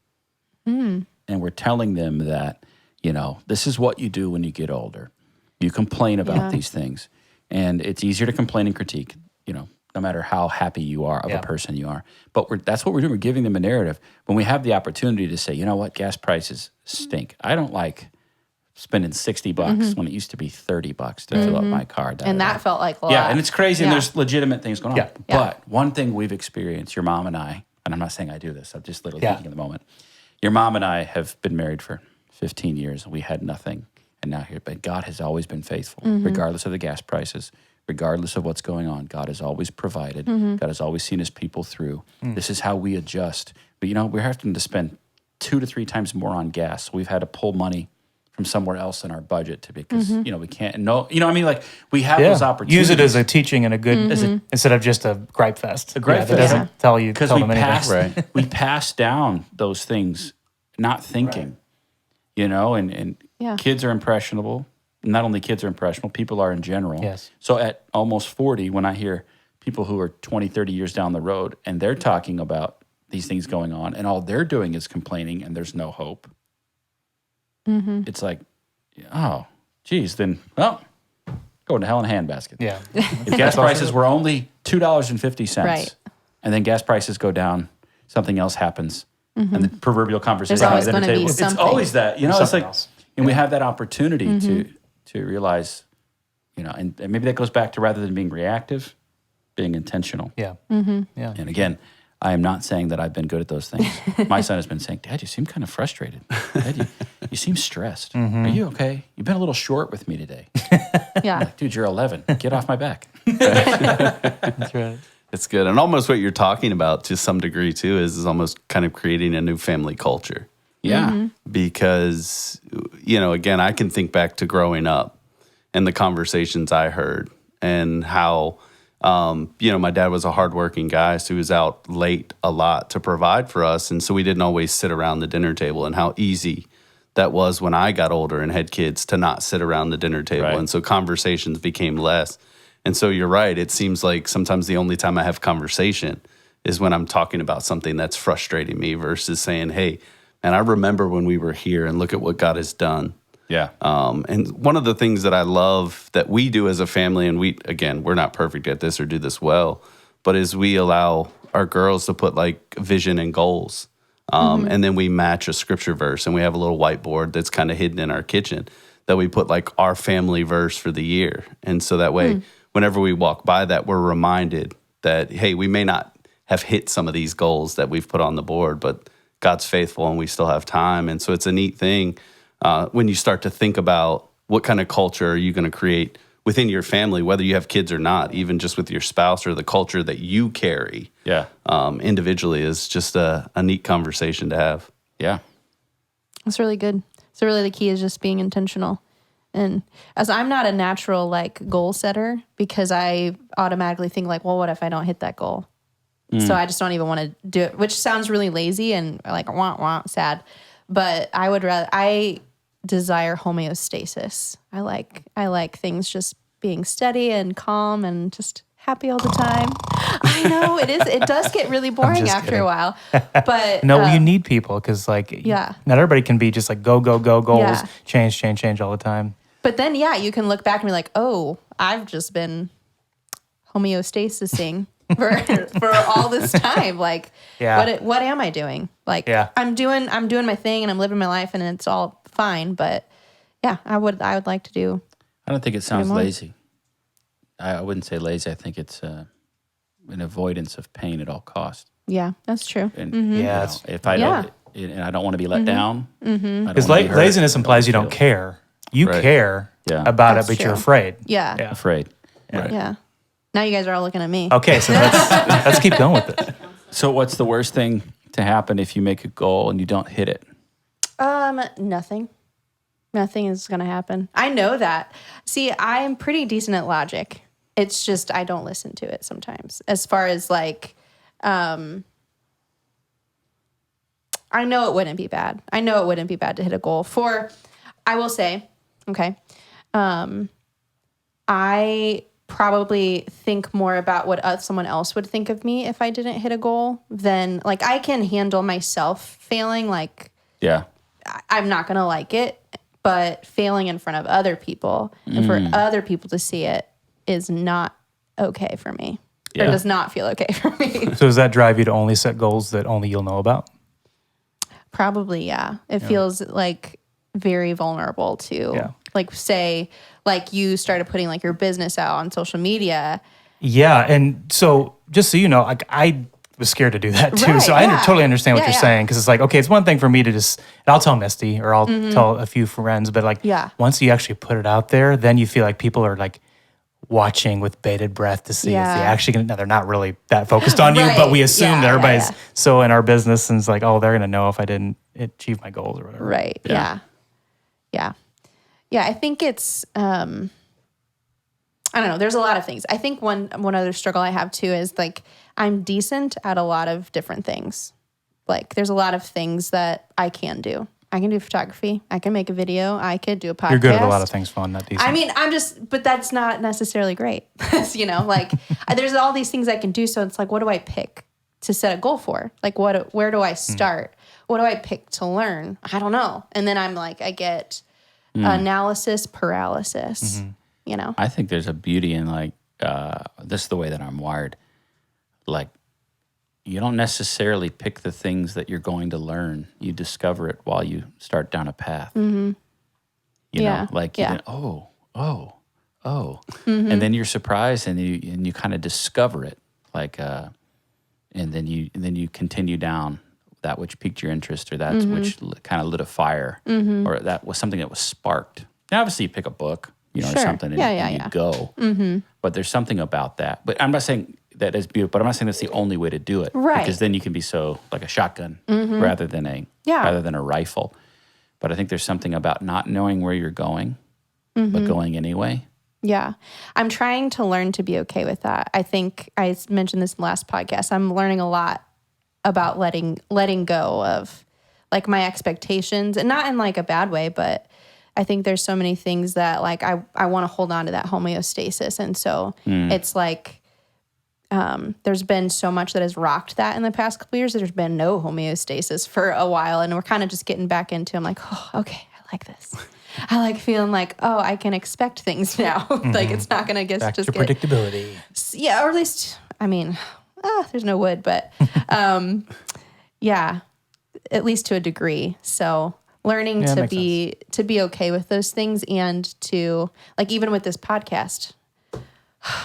and we're telling them that, this is what you do when you get older. You complain about these things, and it's easier to complain and critique, no matter how happy you are of a person you are. But that's what we're doing. We're giving them a narrative. When we have the opportunity to say, you know what, gas prices stink. I don't like spending $60 when it used to be $30 to fill up my car. And that felt like a lot. Yeah, and it's crazy, and there's legitimate things going on. Yeah. But one thing we've experienced, your mom and I, and I'm not saying I do this, I'm just literally thinking in the moment. Your mom and I have been married for 15 years, and we had nothing. And now here, but God has always been faithful, regardless of the gas prices, regardless of what's going on. God has always provided. God has always seen his people through. This is how we adjust. But, we're having to spend 2 to 3 times more on gas. So we've had to pull money from somewhere else in our budget because, we can't. Like we have those opportunities. Use it as a teaching and a good, instead of just a gripe fest. A gripe fest. That doesn't tell them anything. We pass down those things, not thinking, and kids are impressionable. Not only kids are impressionable, people are in general. Yes. So at almost 40, when I hear people who are 20, 30 years down the road, and they're talking about these things going on, and all they're doing is complaining, and there's no hope. It's like, oh, geez, then, well, go to hell in a handbasket. Yeah. If gas prices were only $2.50, Right. and then gas prices go down, something else happens, and the proverbial conversation There's always at the dinner gonna be table. It's something. always that, it's Something like, else. and we have that opportunity to realize, and maybe that goes back to, rather than being reactive, being intentional. Yeah. Yeah. And again, I am not saying that I've been good at those things. My son has been saying, Dad, you seem kind of frustrated. Dad, you seem stressed. Are you okay? You've been a little short with me today. Yeah. Like, dude, you're 11. Get off my back. That's right. It's good. And almost what you're talking about to some degree too is almost kind of creating a new family culture. Yeah. Because, again, I can think back to growing up and the conversations I heard and how, my dad was a hardworking guy, so he was out late a lot to provide for us. And so we didn't always sit around the dinner table, and how easy that was when I got older and had kids to not sit around the dinner table. Right. And so conversations became less. And so you're right. It seems like sometimes the only time I have conversation is when I'm talking about something that's frustrating me versus saying, hey, and I remember when we were here and look at what God has done. Yeah. And one of the things that I love that we do as a family, and we're not perfect at this or do this well, but is we allow our girls to put like vision and goals. And then we match a scripture verse, and we have a little whiteboard that's kind of hidden in our kitchen that we put like our family verse for the year. And so that way, whenever we walk by that, we're reminded that, hey, we may not have hit some of these goals that we've put on the board, but God's faithful and we still have time. And so it's a neat thing when you start to think about what kind of culture are you going to create within your family, whether you have kids or not, even just with your spouse, or the culture that you carry individually is just a neat conversation to have. Yeah. That's really good. So really the key is just being intentional. And as I'm not a natural goal setter, because I automatically think well, what if I don't hit that goal? So I just don't even want to do it, which sounds really lazy and sad. But I desire homeostasis. I like things just being steady and calm and just happy all the time. I know it does get really boring after a while. But No, you need people because not everybody can be just like go goals, change all the time. But then, yeah, you can look back and be like, oh, I've just been homeostasising for all this time. Like, what am I doing? Like, I'm doing my thing and I'm living my life and it's all fine. But yeah, I would like to do. I don't think it sounds lazy. I wouldn't say lazy. I think it's an avoidance of pain at all costs. Yeah, that's true. And if I don't, and I don't want to be let down, because laziness implies you don't care. You care about it, but you're afraid. Yeah. Afraid. Right. Yeah. Now you guys are all looking at me. Okay, so let's keep going with it. So what's the worst thing to happen if you make a goal and you don't hit it? Nothing. Nothing is going to happen. I know that. See, I am pretty decent at logic. It's just I don't listen to it sometimes. As far as like, I know it wouldn't be bad. I know it wouldn't be bad to hit a goal. I will say, okay, I probably think more about what someone else would think of me if I didn't hit a goal than, like, I can handle myself failing. Like, I'm not going to like it, but failing in front of other people and for other people to see it is not okay for me. Or does not feel okay for me. So does that drive you to only set goals that only you'll know about? Probably, yeah. It feels like very vulnerable to, like, say, like you started putting like your business out on social media. Yeah, and so just so you know, like I was scared to do that too. Right, so I totally understand what you're saying, because it's like, okay, it's one thing for me to just, and I'll tell Misty or I'll tell a few friends, but like once you actually put it out there, then you feel like people are like watching with bated breath to see if they actually gonna, they're not really that focused on you, but we assume that everybody's so in our business and it's like, oh, they're going to know if I didn't achieve my goals or whatever. Right. Yeah. I think it's, I don't know. There's a lot of things. I think one other struggle I have too is like, I'm decent at a lot of different things. Like there's a lot of things that I can do. I can do photography. I can make a video. I could do a podcast. You're good at a lot of things, Fawn, not decent. I mean, but that's not necessarily great. You know, like there's all these things I can do. So it's like, what do I pick to set a goal for? Like where do I start? What do I pick to learn? I don't know. And then I'm like, I get analysis paralysis, you know? I think there's a beauty in like, this is the way that I'm wired. Like, you don't necessarily pick the things that you're going to learn. You discover it while you start down a path. You know, like, you think, oh. And then you're surprised and you kind of discover it. Like, and then you continue down that which piqued your interest or that which kind of lit a fire or that was something that was sparked. Now, obviously you pick a book, you know, or something and you go. But there's something about that. But I'm not saying that is beautiful, but I'm not saying that's the only way to do it. Right. Because then you can be so like a shotgun rather than a rifle. But I think there's something about not knowing where you're going, but going anyway. Yeah. I'm trying to learn to be okay with that. I think I mentioned this in the last podcast. I'm learning a lot about letting go of like my expectations, and not in like a bad way, but I think there's so many things that like I want to hold on to that homeostasis. And so it's like, there's been so much that has rocked that in the past couple of years. There's been no homeostasis for a while, and we're kind of just getting back into. I'm like, oh, okay, I like this. I like feeling like, oh, I can expect things now. Like it's not gonna get back to predictability. Yeah, or at least, I mean, there's no wood, but yeah, at least to a degree. So learning to be okay with those things, and to like even with this podcast.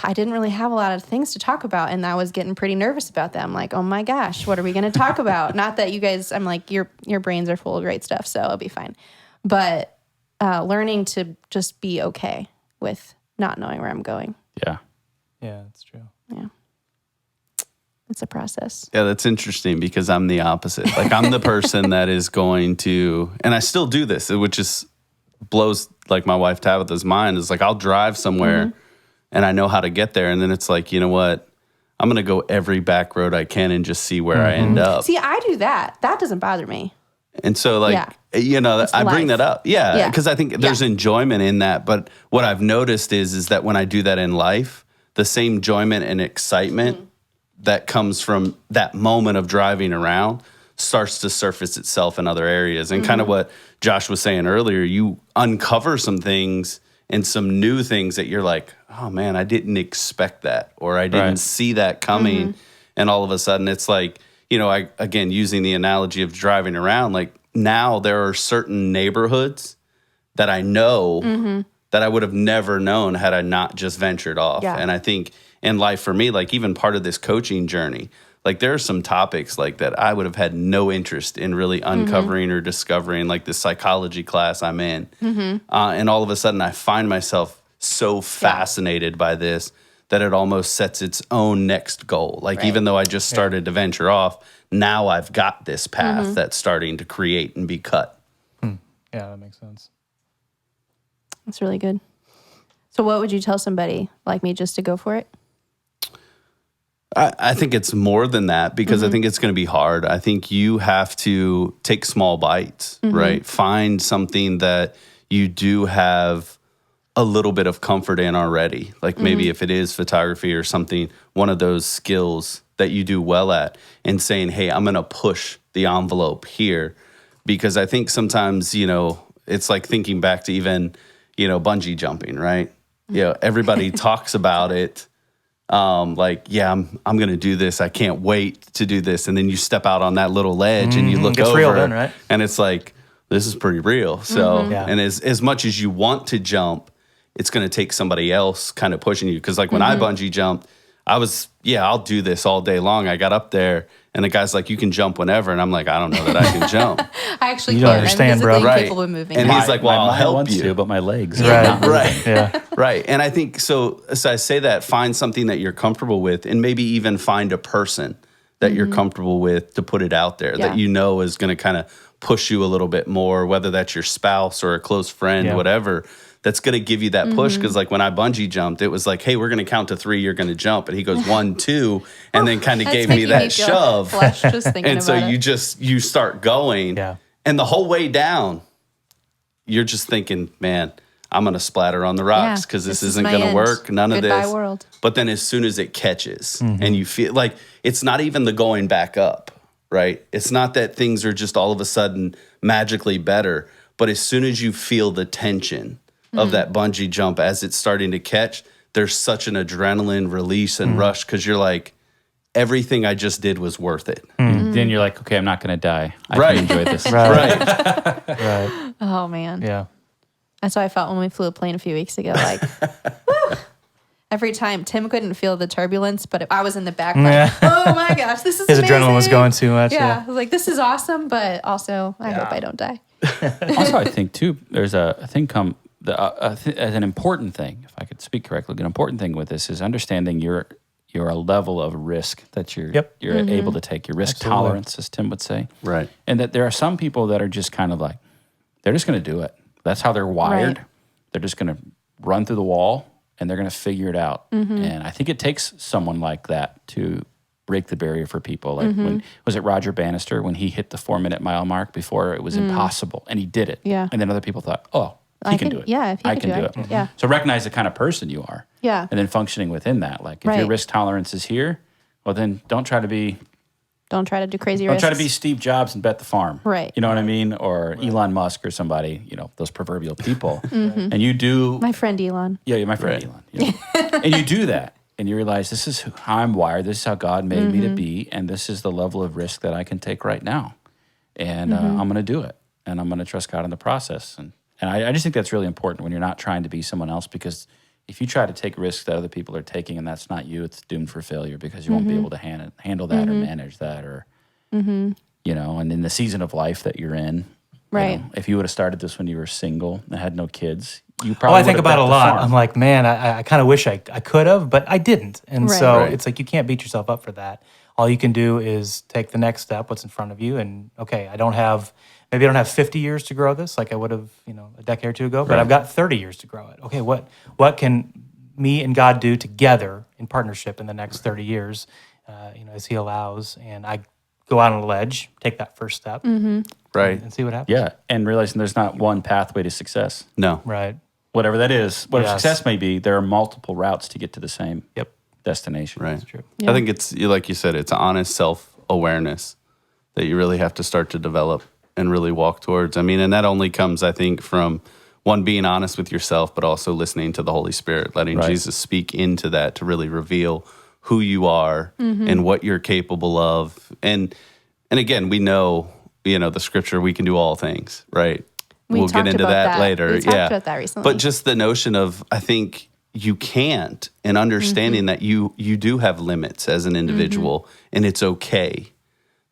I didn't really have a lot of things to talk about, and I was getting pretty nervous about them. Like, oh my gosh, what are we going to talk about? Not that you guys, I'm like, your brains are full of great stuff, so it'll be fine. But learning to just be okay with not knowing where I'm going. Yeah. Yeah, that's true. Yeah. It's a process. Yeah, that's interesting because I'm the opposite. Like I'm the person that is going to, and I still do this, which just blows like my wife Tabitha's mind, is like I'll drive somewhere and I know how to get there. And then it's like, you know what? I'm going to go every back road I can and just see where I end up. See, I do that. That doesn't bother me. And so like, you know, I bring that up. Yeah. Because I think there's enjoyment in that. But what I've noticed is that when I do that in life, the same enjoyment and excitement that comes from that moment of driving around starts to surface itself in other areas. And kind of what Josh was saying earlier, you uncover some things and some new things that you're like, oh man, I didn't expect that, or I didn't see that coming. And all of a sudden it's like, I, again, using the analogy of driving around, like now there are certain neighborhoods that I know that I would have never known had I not just ventured off. Yeah. And I think in life for me, like even part of this coaching journey, like there are some topics like that I would have had no interest in really uncovering or discovering, like the psychology class I'm in. And all of a sudden I find myself so fascinated by this that it almost sets its own next goal. Like even though I just started to venture off, now I've got this path that's starting to create and be cut. Yeah, that makes sense. That's really good. So what would you tell somebody like me just to go for it? I think it's more than that, because I think it's going to be hard. I think you have to take small bites, right? Find something that you do have a little bit of comfort in already. Like maybe if it is photography or something, one of those skills that you do well at, and saying, hey, I'm going to push the envelope here. Because I think sometimes, it's like thinking back to even, bungee jumping, right? Everybody talks about it. Like, yeah, I'm going to do this. I can't wait to do this. And then you step out on that little ledge and you look over, real then, right? And it's like, this is pretty real. So, and as much as you want to jump, it's going to take somebody else kind of pushing you. Because like when I bungee jumped, I was, I'll do this all day long. I got up there and the guy's like, you can jump whenever. And I'm like, I don't know that I can jump. I actually You can't. don't understand, I'm bro. physically Right. capable of moving. And he's like, well, I'll help wants you. to, but my legs. Right. Yeah. Right. And I think so I say that, find something that you're comfortable with, and maybe even find a person that you're comfortable with to put it out there that is going to kind of push you a little bit more, whether that's your spouse or a close friend, whatever, that's going to give you that push. Because like when I bungee jumped, it was like, hey, we're going to count to 3, you're going to jump. And he goes 1, 2, and then kind of gave me that shove. Flesh just thinking And so about it. you start going. Yeah. And the whole way down, you're just thinking, man, I'm going to splatter on the rocks because this isn't my going to end. work. None of Goodbye, this. world. But then as soon as it catches and you feel like it's not even the going back up, right? It's not that things are just all of a sudden magically better. But as soon as you feel the tension of that bungee jump as it's starting to catch, there's such an adrenaline release and rush because you're like, everything I just did was worth it. Then you're like, okay, I'm not going to die. I Right. can enjoy this. Right. Oh, man. Yeah. That's how I felt when we flew a plane a few weeks ago. Like, whew. Every time Tim couldn't feel the turbulence, but I was in the back like, oh my gosh, this is His amazing. adrenaline was going too much. Yeah. I was like, this is awesome, but also I hope I don't die. Also, I think too, there's a thing as an important thing, if I could speak correctly, an important thing with this is understanding your level of risk that you're able to take, your risk tolerance, as Tim would say. Right. And that there are some people that are just kind of like, they're just going to do it. That's how they're wired. Right. They're just going to run through the wall and they're going to figure it out. And I think it takes someone like that to break the barrier for people. Like when was it Roger Bannister when he hit the 4-minute mile mark before it was impossible, and he did it. Yeah. And then other people thought, oh, he can do it. Yeah, if he I can can do do it. it. Yeah. So recognize the kind of person you are. Yeah. And then functioning within that. Like if Right. your risk tolerance is here, well then don't try to do crazy risks. Don't try to be Steve Jobs and bet the farm. Right. You know what I mean? Or Elon Musk or somebody, those proverbial people. And you do. My friend Elon. Yeah, my friend Elon. Yeah. And you do that. And you realize this is how I'm wired. This is how God made me to be. And this is the level of risk that I can take right now. And I'm going to do it. And I'm going to trust God in the process. And I just think that's really important when you're not trying to be someone else, because if you try to take risks that other people are taking and that's not you, it's doomed for failure because you won't be able to handle that or manage that or, and in the season of life that you're in, Right. if you would have started this when you were single and had no kids, you probably I think would have about it a bet the lot. farm. I'm like, man, I kind of wish I could have, but I didn't. And Right. so Right. it's like you can't beat yourself up for that. All you can do is take the next step, what's in front of you. And okay, maybe I don't have 50 years to grow this like I would have, a decade or two ago, but I've got 30 years to grow it. Okay, what can me and God do together in partnership in the next 30 years, as He allows? And I go out on a ledge, take that first step, Right. and see what happens. Yeah, and realizing there's not one pathway to success. No. Right. Whatever that is, whatever Yes. success may be, there are multiple routes to get to the same Yep. destination. Right. That's true. Yeah. I think it's, like you said, it's honest self-awareness that you really have to start to develop and really walk towards. I mean, and that only comes, I think, from one, being honest with yourself, but also listening to the Holy Spirit, letting Jesus speak into that to really reveal who you are and what you're capable of. And again, we know, the scripture, we can do all things, right? We'll get into that later. We talked about that recently. But just the notion of, I think you can't, and understanding that you do have limits as an individual, and it's okay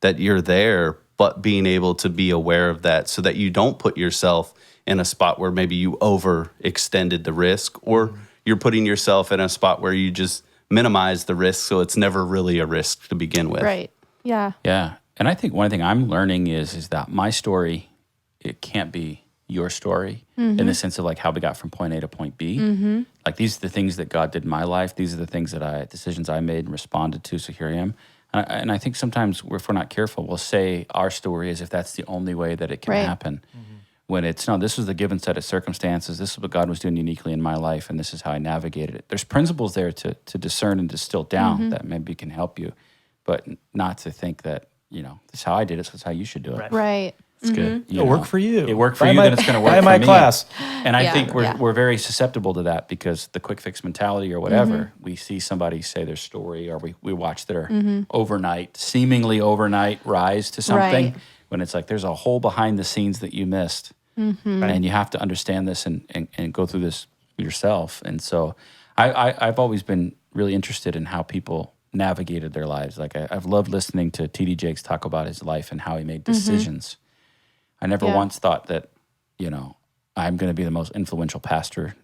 that you're there, but being able to be aware of that so that you don't put yourself in a spot where maybe you overextended the risk, or you're putting yourself in a spot where you just minimize the risk, so it's never really a risk to begin with. Right. Yeah. Yeah. And I think one thing I'm learning is that my story, it can't be your story in the sense of like how we got from point A to point B. Like these are the things that God did in my life. These are the things that decisions I made and responded to. So here I am. And I think sometimes if we're not careful, we'll say our story as if that's the only way that it can happen. When it's, no, this was the given set of circumstances. This is what God was doing uniquely in my life, and this is how I navigated it. There's principles there to discern and distill down that maybe can help you, but not to think that, this is how I did it, so it's how you should do it. Right. It's good. It'll work for you. It worked for you, then it's going to work for my me. class. And I think we're very susceptible to that because the quick fix mentality or whatever, we see somebody say their story, or we watch their seemingly overnight rise to something, when it's like there's a whole behind the scenes that you missed. And you have to understand this and go through this yourself. And so I've always been really interested in how people navigated their lives. Like I've loved listening to T.D. Jakes talk about his life and how he made decisions. I never once thought that, I'm going to be the most influential pastor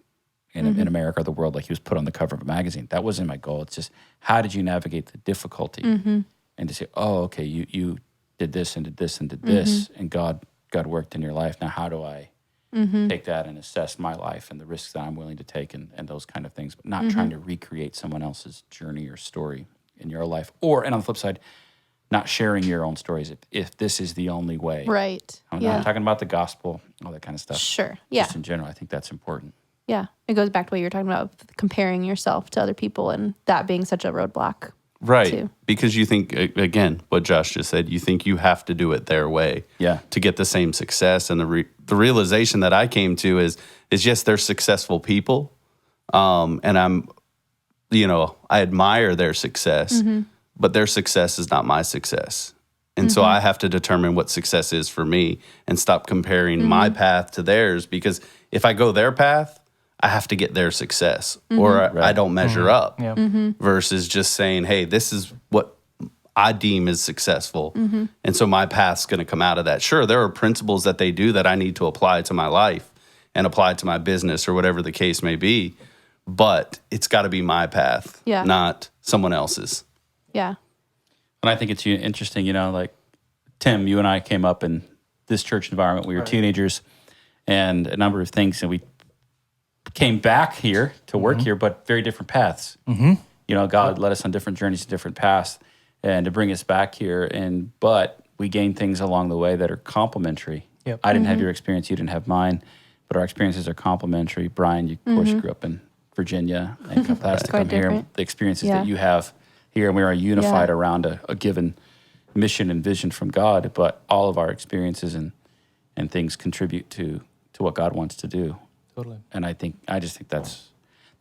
in America or the world, like he was put on the cover of a magazine. That wasn't my goal. It's just, how did you navigate the difficulty? And to say, oh, okay, you did this and did this and did this, and God worked in your life. Now, how do I take that and assess my life and the risks that I'm willing to take and those kind of things, but not trying to recreate someone else's journey or story in your life. And on the flip side, not sharing your own stories if this is the only way. Right. I'm not talking about the gospel, all that kind of stuff. Sure. Yeah. Just in general, I think that's important. Yeah. It goes back to what you were talking about, comparing yourself to other people and that being such a roadblock. Right. Too. Because you think, again, what Josh just said, you think you have to do it their way to get the same success. And the realization that I came to is yes, they're successful people. And I admire their success, but their success is not my success. And so I have to determine what success is for me and stop comparing my path to theirs, because if I go their path, I have to get their success or I don't measure up versus just saying, hey, this is what I deem as successful. And so my path's going to come out of that. Sure, there are principles that they do that I need to apply to my life and apply to my business or whatever the case may be, but it's got to be my path, not someone else's. Yeah. And I think it's interesting, like Tim, you and I came up in this church environment. We were teenagers and a number of things, and we came back here to work here, but very different paths. God led us on different journeys, different paths, and to bring us back here. But we gained things along the way that are complementary. Yep. I didn't have your experience, you didn't have mine, but our experiences are complementary. Brian, you, of course, grew up in Virginia and class to come here. The experiences that you have here, and we are unified around a given mission and vision from God. But all of our experiences and things contribute to what God wants to do. Totally. And I just think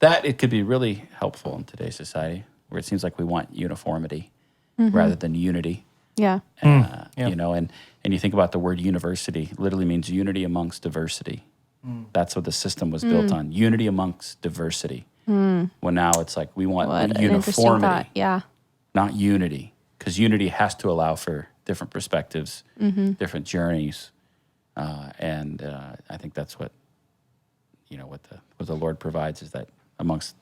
that it could be really helpful in today's society, where it seems like we want uniformity rather than unity. Yeah. And you think about the word university, literally means unity amongst diversity. That's what the system was built on, unity amongst diversity. Well, now it's like we want uniformity, not unity, because unity has to allow for different perspectives, different journeys, and I think that's what what the Lord provides, is that amongst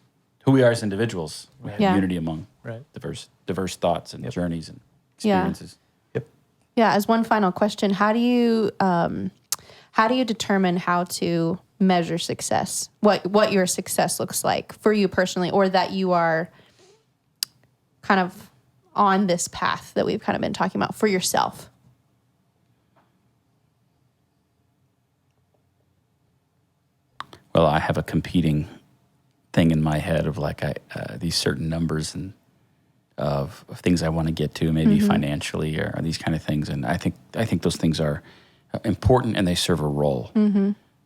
who we are as individuals, we have unity among diverse thoughts and journeys and experiences. Yeah. As one final question, how do you determine how to measure success? What your success looks like for you personally, or that you are kind of on this path that we've kind of been talking about for yourself? Well, I have a competing thing in my head of like these certain numbers and of things I want to get to, maybe financially or these kind of things. And I think those things are important and they serve a role.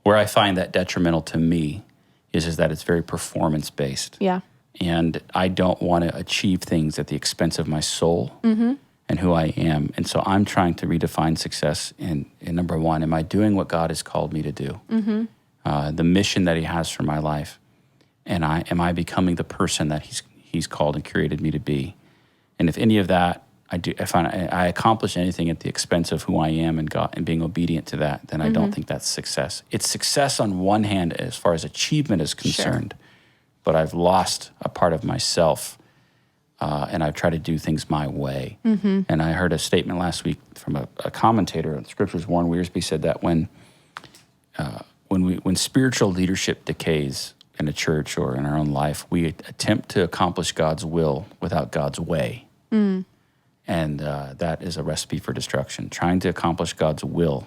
Where where I find that detrimental to me is that it's very performance-based. Yeah. And I don't want to achieve things at the expense of my soul and who I am. And so I'm trying to redefine success in number one, am I doing what God has called me to do? The mission that he has for my life. And am I becoming the person that he's called and created me to be? And if any of that, if I accomplish anything at the expense of who I am and God and being obedient to that, then I don't think that's success. It's success on one hand as far as achievement is concerned, but I've lost a part of myself, and I've tried to do things my way. And I heard a statement last week from a commentator on Scriptures, Warren Wiersbe, said that when spiritual leadership decays in a church or in our own life, we attempt to accomplish God's will without God's way. And that is a recipe for destruction, trying to accomplish God's will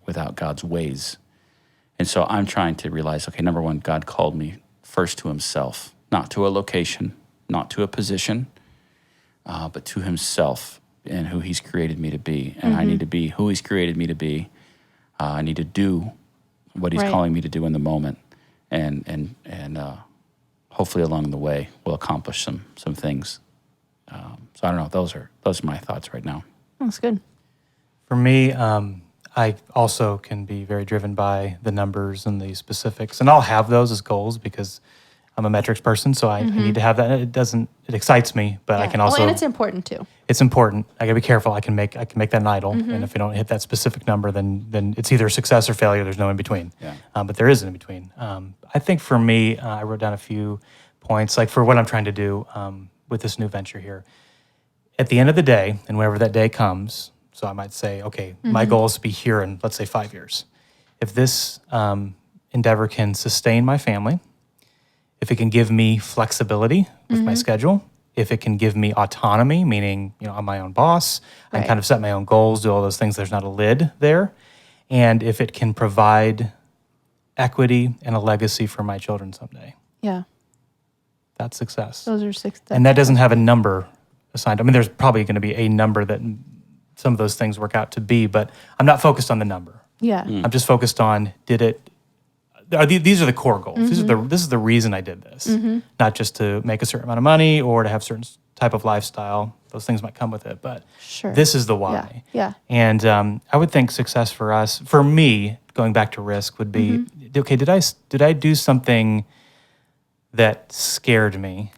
without God's ways. And so I'm trying to realize, okay, number one, God called me first to himself, not to a location, not to a position, but to himself and who he's created me to be. And I need to be who he's created me to be. I need to do what he's calling me to do in the moment. And hopefully along the way we'll accomplish some things. So I don't know. Those are my thoughts right now. That's good. For me, I also can be very driven by the numbers and the specifics, and I'll have those as goals because I'm a metrics person, so I need to have that. It excites me, but I can also. Well, and it's important too. It's important. I gotta be careful. I can make that an idol, and if we don't hit that specific number, then it's either success or failure. There's no in between. Yeah. But there is an in between. I think for me, I wrote down a few points, like for what I'm trying to do with this new venture here. At the end of the day, and whenever that day comes, so I might say, okay, my goal is to be here in, let's say, 5 years. If this endeavor can sustain my family, if it can give me flexibility with my schedule, if it can give me autonomy, meaning, I'm my own boss, I can kind of set my own goals, do all those things, there's not a lid there, and if it can provide equity and a legacy for my children someday. Yeah. That's success. Those are 6. And that doesn't have a number assigned. I mean, there's probably going to be a number that some of those things work out to be, but I'm not focused on the number. Yeah. I'm just focused on, these are the core goals. This is the reason I did this. Not just to make a certain amount of money or to have certain type of lifestyle. Those things might come with it, but this is the why. Yeah. And I would think success for me, going back to risk, would be, okay, did I do something that scared me?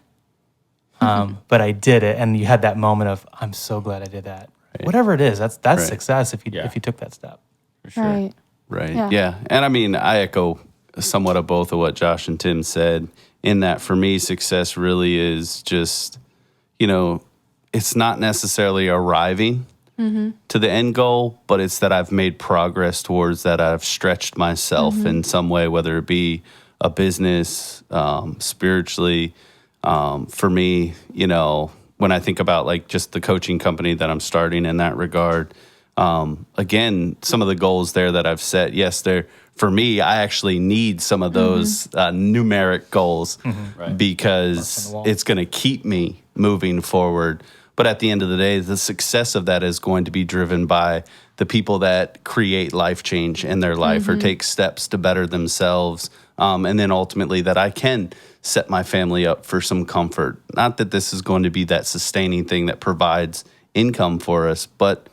But I did it, and you had that moment of, I'm so glad I did that. Right. Whatever it is, that's success if you took that step. For sure. Right. Yeah. And I mean, I echo somewhat of both of what Josh and Tim said, in that for me, success really is just, it's not necessarily arriving to the end goal, but it's that I've made progress towards that. I've stretched myself in some way, whether it be a business, spiritually. For me, when I think about like just the coaching company that I'm starting in that regard, again, some of the goals there that I've set, yes, for me, I actually need some of those numeric goals because it's going to keep me moving forward. But at the end of the day, the success of that is going to be driven by the people that create life change in their life or take steps to better themselves. And then ultimately that I can set my family up for some comfort. Not that this is going to be that sustaining thing that provides income for us, but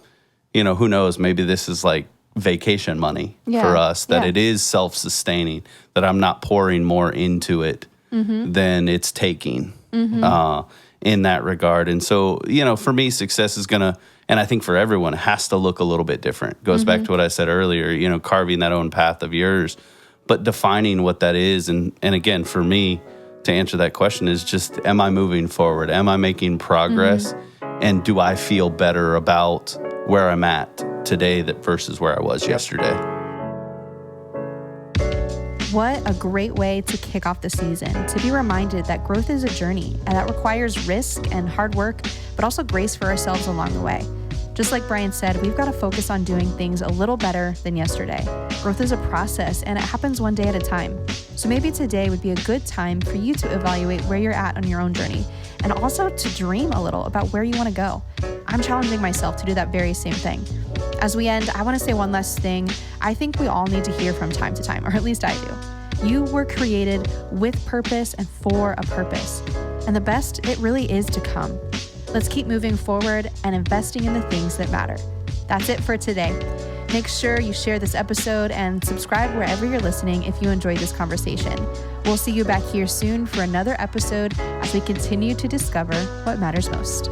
who knows, maybe this is like vacation money for us, that it is self-sustaining, that I'm not pouring more into it than it's taking in that regard. And so, for me, success is going to, and I think for everyone, it has to look a little bit different. Goes back to what I said earlier, carving that own path of yours, but defining what that is. And again, for me, to answer that question is just, am I moving forward? Am I making progress? And do I feel better about where I'm at today versus where I was yesterday? What a great way to kick off the season, to be reminded that growth is a journey and that requires risk and hard work, but also grace for ourselves along the way. Just like Brian said, we've got to focus on doing things a little better than yesterday. Growth is a process and it happens one day at a time. So maybe today would be a good time for you to evaluate where you're at on your own journey and also to dream a little about where you want to go. I'm challenging myself to do that very same thing. As we end, I want to say one last thing. I think we all need to hear from time to time, or at least I do. You were created with purpose and for a purpose. And the best, it really is to come. Let's keep moving forward and investing in the things that matter. That's it for today. Make sure you share this episode and subscribe wherever you're listening if you enjoyed this conversation. We'll see you back here soon for another episode as we continue to discover what matters most.